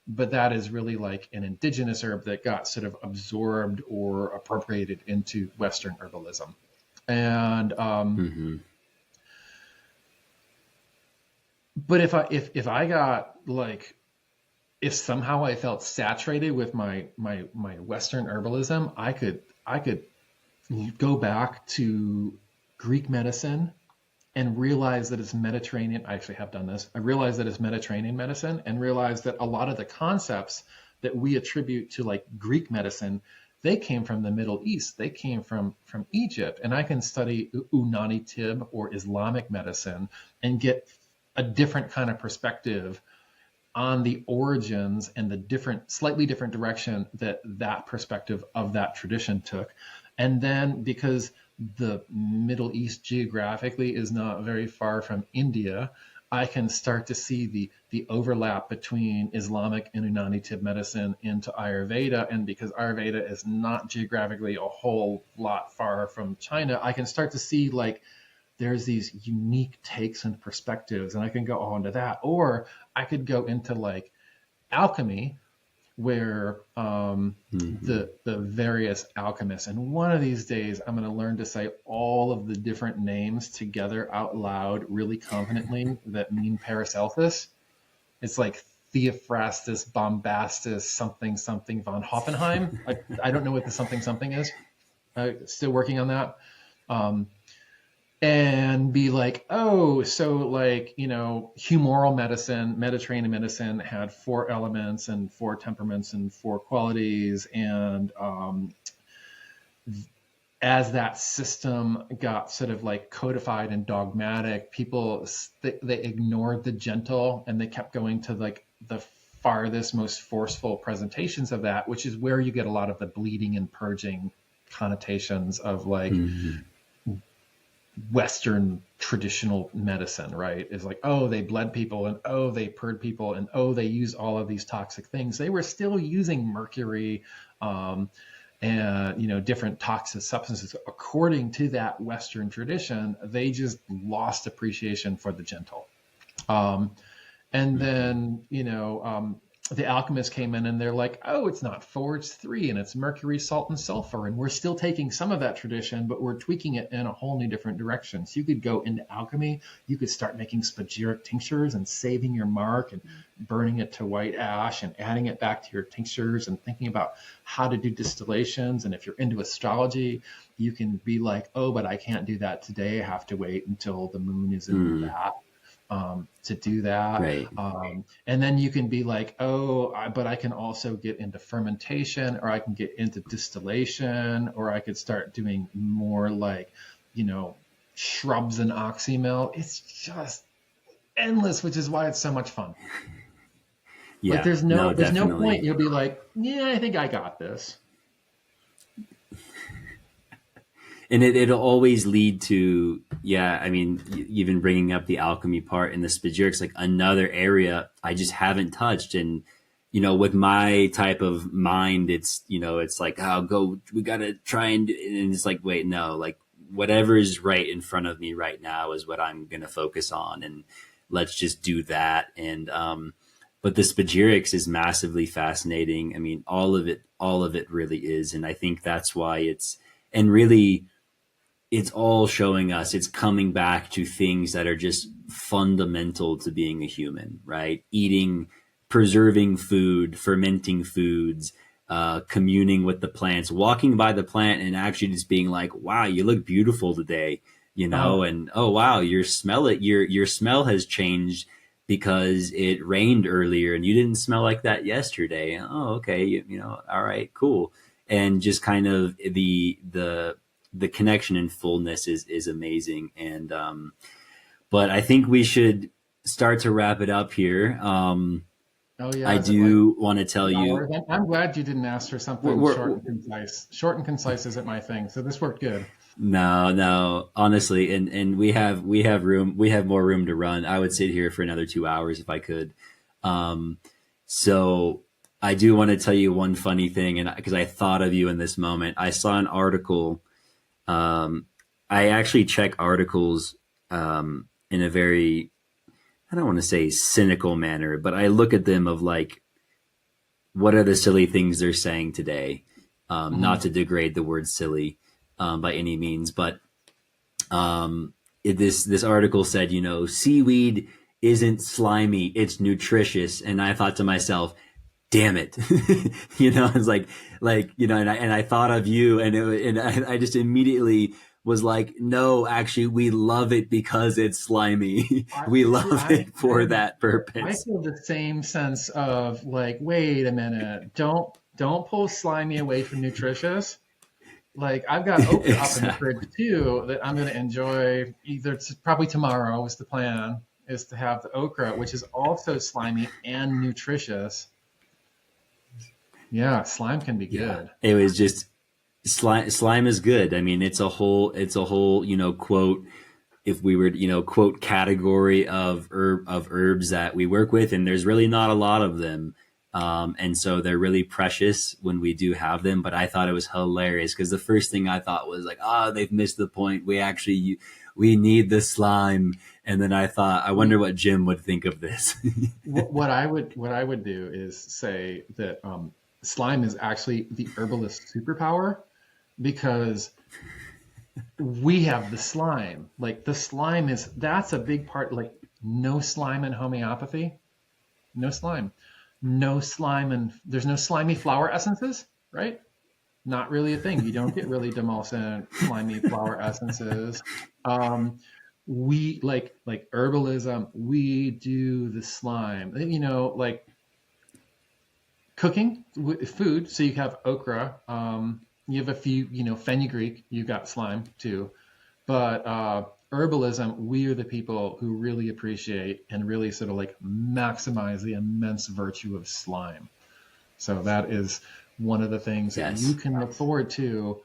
but that is really like an indigenous herb that got sort of absorbed or appropriated into Western herbalism. And, but if I got like, if somehow I felt saturated with my Western herbalism, I could go back to Greek medicine and realize that it's Mediterranean. I actually have done this. I realized that it's Mediterranean medicine, and realized that a lot of the concepts that we attribute to like Greek medicine, they came from the Middle East. They came from Egypt. And I can study Unani Tib or Islamic medicine and get a different kind of perspective on the origins and the slightly different direction that perspective of that tradition took. And then, because the Middle East geographically is not very far from India, I can start to see the overlap between Islamic and Unani medicine into Ayurveda. And because Ayurveda is not geographically a whole lot far from China, I can start to see like there's these unique takes and perspectives, and I can go on to that. Or I could go into like alchemy, where the various alchemists, and one of these days I'm going to learn to say all of the different names together out loud really confidently that mean Paracelsus. It's like Theophrastus, Bombastus, something, something von Hoffenheim. I don't know what the something, something is. Still working on that. And be like, oh, so like, humoral medicine, Mediterranean medicine had 4 elements and 4 temperaments and 4 qualities. And as that system got sort of like codified and dogmatic, people, they ignored the gentle, and they kept going to like the farthest, most forceful presentations of that, which is where you get a lot of the bleeding and purging connotations of like, Western traditional medicine, right? Is like, oh, they bled people, and oh, they purred people, and oh, they use all of these toxic things. They were still using mercury and different toxic substances according to that Western tradition. They just lost appreciation for the gentle. And then the alchemists came in, and they're like, oh, it's not 4, it's 3, and it's mercury, salt, and sulfur. And we're still taking some of that tradition, but we're tweaking it in a whole new different direction. So you could go into alchemy, you could start making spagyric tinctures and saving your mark and burning it to white ash and adding it back to your tinctures and thinking about how to do distillations. And if you're into astrology, you can be like, oh, but I can't do that today. I have to wait until the moon is in that. To do that. Right. And then you can be like, but I can also get into fermentation, or I can get into distillation, or I could start doing more like, shrubs and oxymel. It's just endless, which is why it's so much fun. Yeah. Like there's no definitely. point. You'll be like, yeah, I think I got this. And it'll always lead to, even bringing up the alchemy part and the spagyrics, like another area I just haven't touched. And, with my type of mind, it's like, we got to try and it's like, wait, no, like whatever is right in front of me right now is what I'm going to focus on. And let's just do that. And, but the spagyrics is massively fascinating. I mean, all of it really is. And I think that's why it's all showing us, it's coming back to things that are just fundamental to being a human, right? Eating, preserving food, fermenting foods, communing with the plants, walking by the plant and actually just being like, wow, you look beautiful today, and oh, wow, your smell has changed because it rained earlier and you didn't smell like that yesterday. Oh, okay. All right, cool. And just kind of the connection and fullness is amazing. And, but I think we should start to wrap it up here. I do want to tell you. I'm glad you didn't ask for something short and concise. Short and concise isn't my thing. So this worked good. No, honestly. And we have more room to run. I would sit here for another 2 hours if I could. So I do want to tell you one funny thing. And because I thought of you in this moment, I saw an article. I actually check articles in a very, I don't want to say cynical manner, but I look at them of like, what are the silly things they're saying today? Not to degrade the word silly by any means, but this article said, seaweed isn't slimy, it's nutritious. And I thought to myself, damn it. It's like, and I thought of you and I just immediately was like, no, actually we love it because it's slimy. We love it for that purpose. I feel the same sense of like, wait a minute, don't pull slimy away from nutritious. Like I've got okra up in the fridge too that I'm going to enjoy. Probably tomorrow is the plan, is to have the okra, which is also slimy and nutritious. Yeah, slime can be good. It was just slime is good. I mean, it's a whole, quote, if we were, quote, category of herbs that we work with, and there's really not a lot of them. And so they're really precious when we do have them. But I thought it was hilarious because the first thing I thought was like, they've missed the point. We need the slime. And then I thought, I wonder what Jim would think of this. What I would do is say that slime is actually the herbalist superpower, because we have the slime. Like the slime that's a big part. Like no slime in homeopathy, no slime, no slime, and there's no slimy flower essences, right? Not really a thing. You don't get really demulcent, slimy flower essences. We like herbalism. We do the slime. Like cooking food. So you have okra. You have a few, fenugreek. You got slime too. But herbalism, we are the people who really appreciate and really sort of like maximize the immense virtue of slime. So that is one of the things that you can look forward to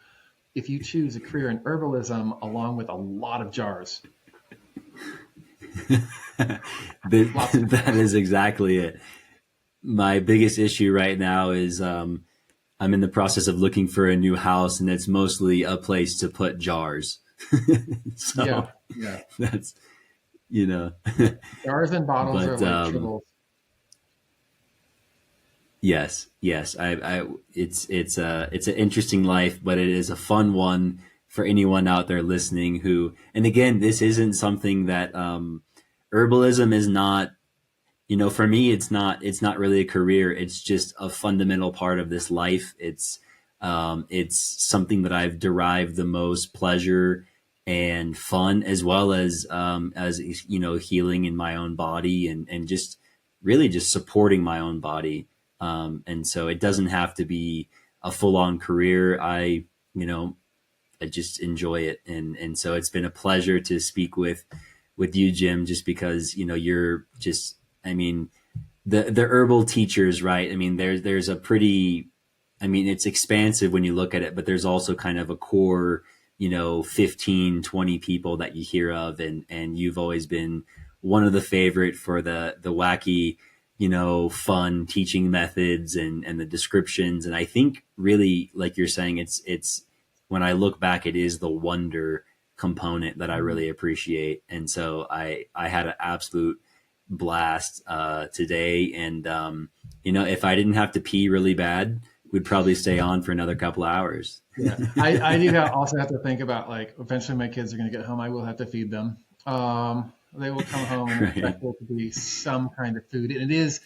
if you choose a career in herbalism, along with a lot of jars. That is exactly it. My biggest issue right now is I'm in the process of looking for a new house, and it's mostly a place to put jars. So yeah. That's Jars and bottles are like tribbles. Yes. It's an interesting life, but it is a fun one for anyone out there listening who, and again, this isn't something that, herbalism is not, for me, it's not really a career. It's just a fundamental part of this life. It's something that I've derived the most pleasure and fun, as well as healing in my own body, and just really just supporting my own body. And so it doesn't have to be a full-on career. I just enjoy it. And so it's been a pleasure to speak with you, Jim, just because, you're just, the herbal teachers, right? There's a pretty, it's expansive when you look at it, but there's also kind of a core, 15, 20 people that you hear of. And you've always been one of the favorite for the wacky, fun teaching methods and the descriptions. And I think really, like you're saying, it's when I look back, it is the wonder component that I really appreciate. And so I had an absolute blast today. And, if I didn't have to pee really bad, we'd probably stay on for another couple hours. Yeah. I do also have to think about, like, eventually my kids are going to get home. I will have to feed them. They will come home and expect there to be some kind of food. And it is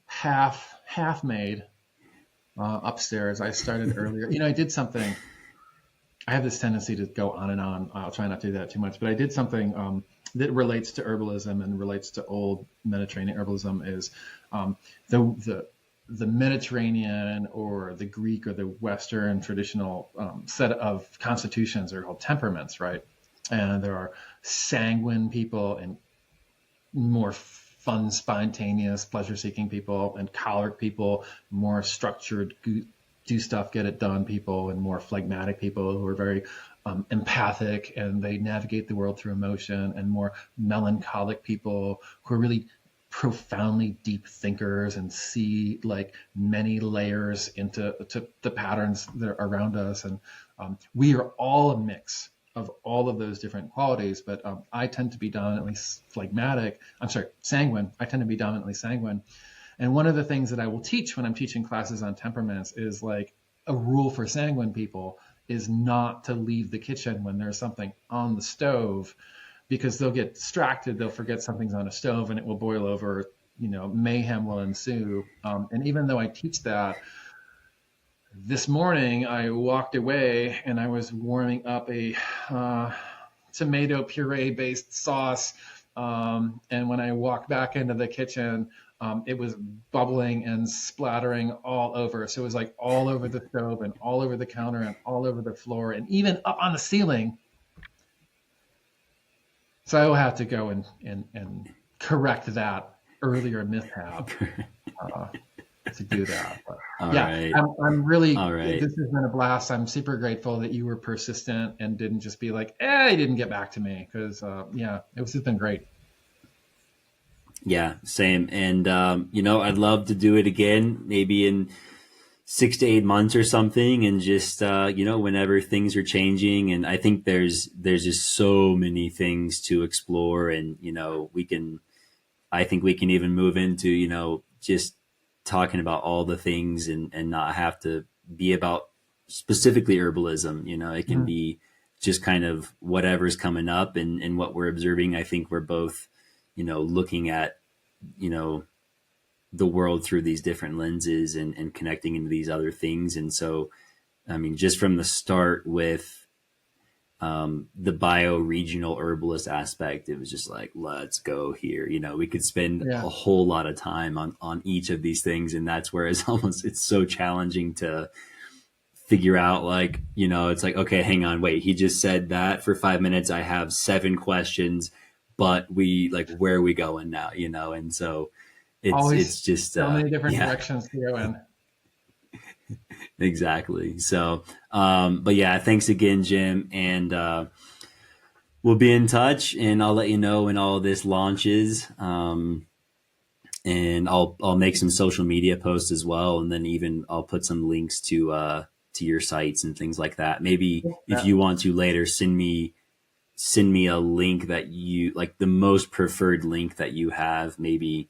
half made upstairs. I started earlier. I did something. I have this tendency to go on and on. I'll try not to do that too much. But I did something that relates to herbalism and relates to old Mediterranean herbalism. Is the Mediterranean or the Greek or the Western traditional set of constitutions are called temperaments, right? And there are sanguine people and more fun, spontaneous, pleasure-seeking people, and choleric people, more structured, do stuff, get it done people, and more phlegmatic people who are very empathic and they navigate the world through emotion, and more melancholic people who are really profoundly deep thinkers and see like many layers into the patterns that are around us. And we are all a mix of all of those different qualities, but I tend to be dominantly sanguine. I tend to be dominantly sanguine. And one of the things that I will teach when I'm teaching classes on temperaments is, like, a rule for sanguine people is not to leave the kitchen when there's something on the stove, because they'll get distracted. They'll forget something's on a stove and it will boil over, mayhem will ensue. And even though I teach that, this morning I walked away and I was warming up a tomato puree based sauce. And when I walked back into the kitchen, it was bubbling and splattering all over. So it was like all over the stove and all over the counter and all over the floor and even up on the ceiling. So I will have to go and correct that earlier mishap. to do that. But All yeah, right. I'm really, All this right. has been a blast. I'm super grateful that you were persistent and didn't just be like, he didn't get back to me. Cause, yeah, it's just been great. Yeah, same. And, I'd love to do it again, maybe in 6 to 8 months or something. And just, whenever things are changing. And I think there's just so many things to explore. And, I think we can even move into, just talking about all the things and not have to be about specifically herbalism. It can Mhm. be just kind of whatever's coming up and what we're observing. I think we're both, looking at, you know, the world through these different lenses and connecting into these other things. And so, I mean, just from the start with the bioregional herbalist aspect, it was just like, let's go here. We could spend Yeah. a whole lot of time on each of these things. And that's where it's so challenging to figure out, like, it's like, okay, hang on, wait, he just said that for 5 minutes. I have 7 questions, but where are we going now? And so Always it's just, so many different yeah, directions to go in. exactly. So, but yeah, thanks again, Jim. And, we'll be in touch, and I'll let you know when all of this launches. And I'll make some social media posts as well, and then even I'll put some links to your sites and things like that. Maybe if Yeah. you want to later, send me a link that you like, the most preferred link that you have. Maybe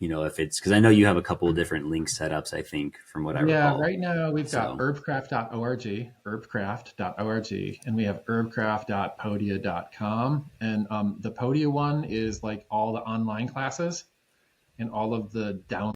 if it's, because I know you have a couple of different link setups, I think, from what I Yeah, recall. right now we've got So herbcraft.org, and we have herbcraft.podia.com. And the Podia one is like all the online classes and all of the down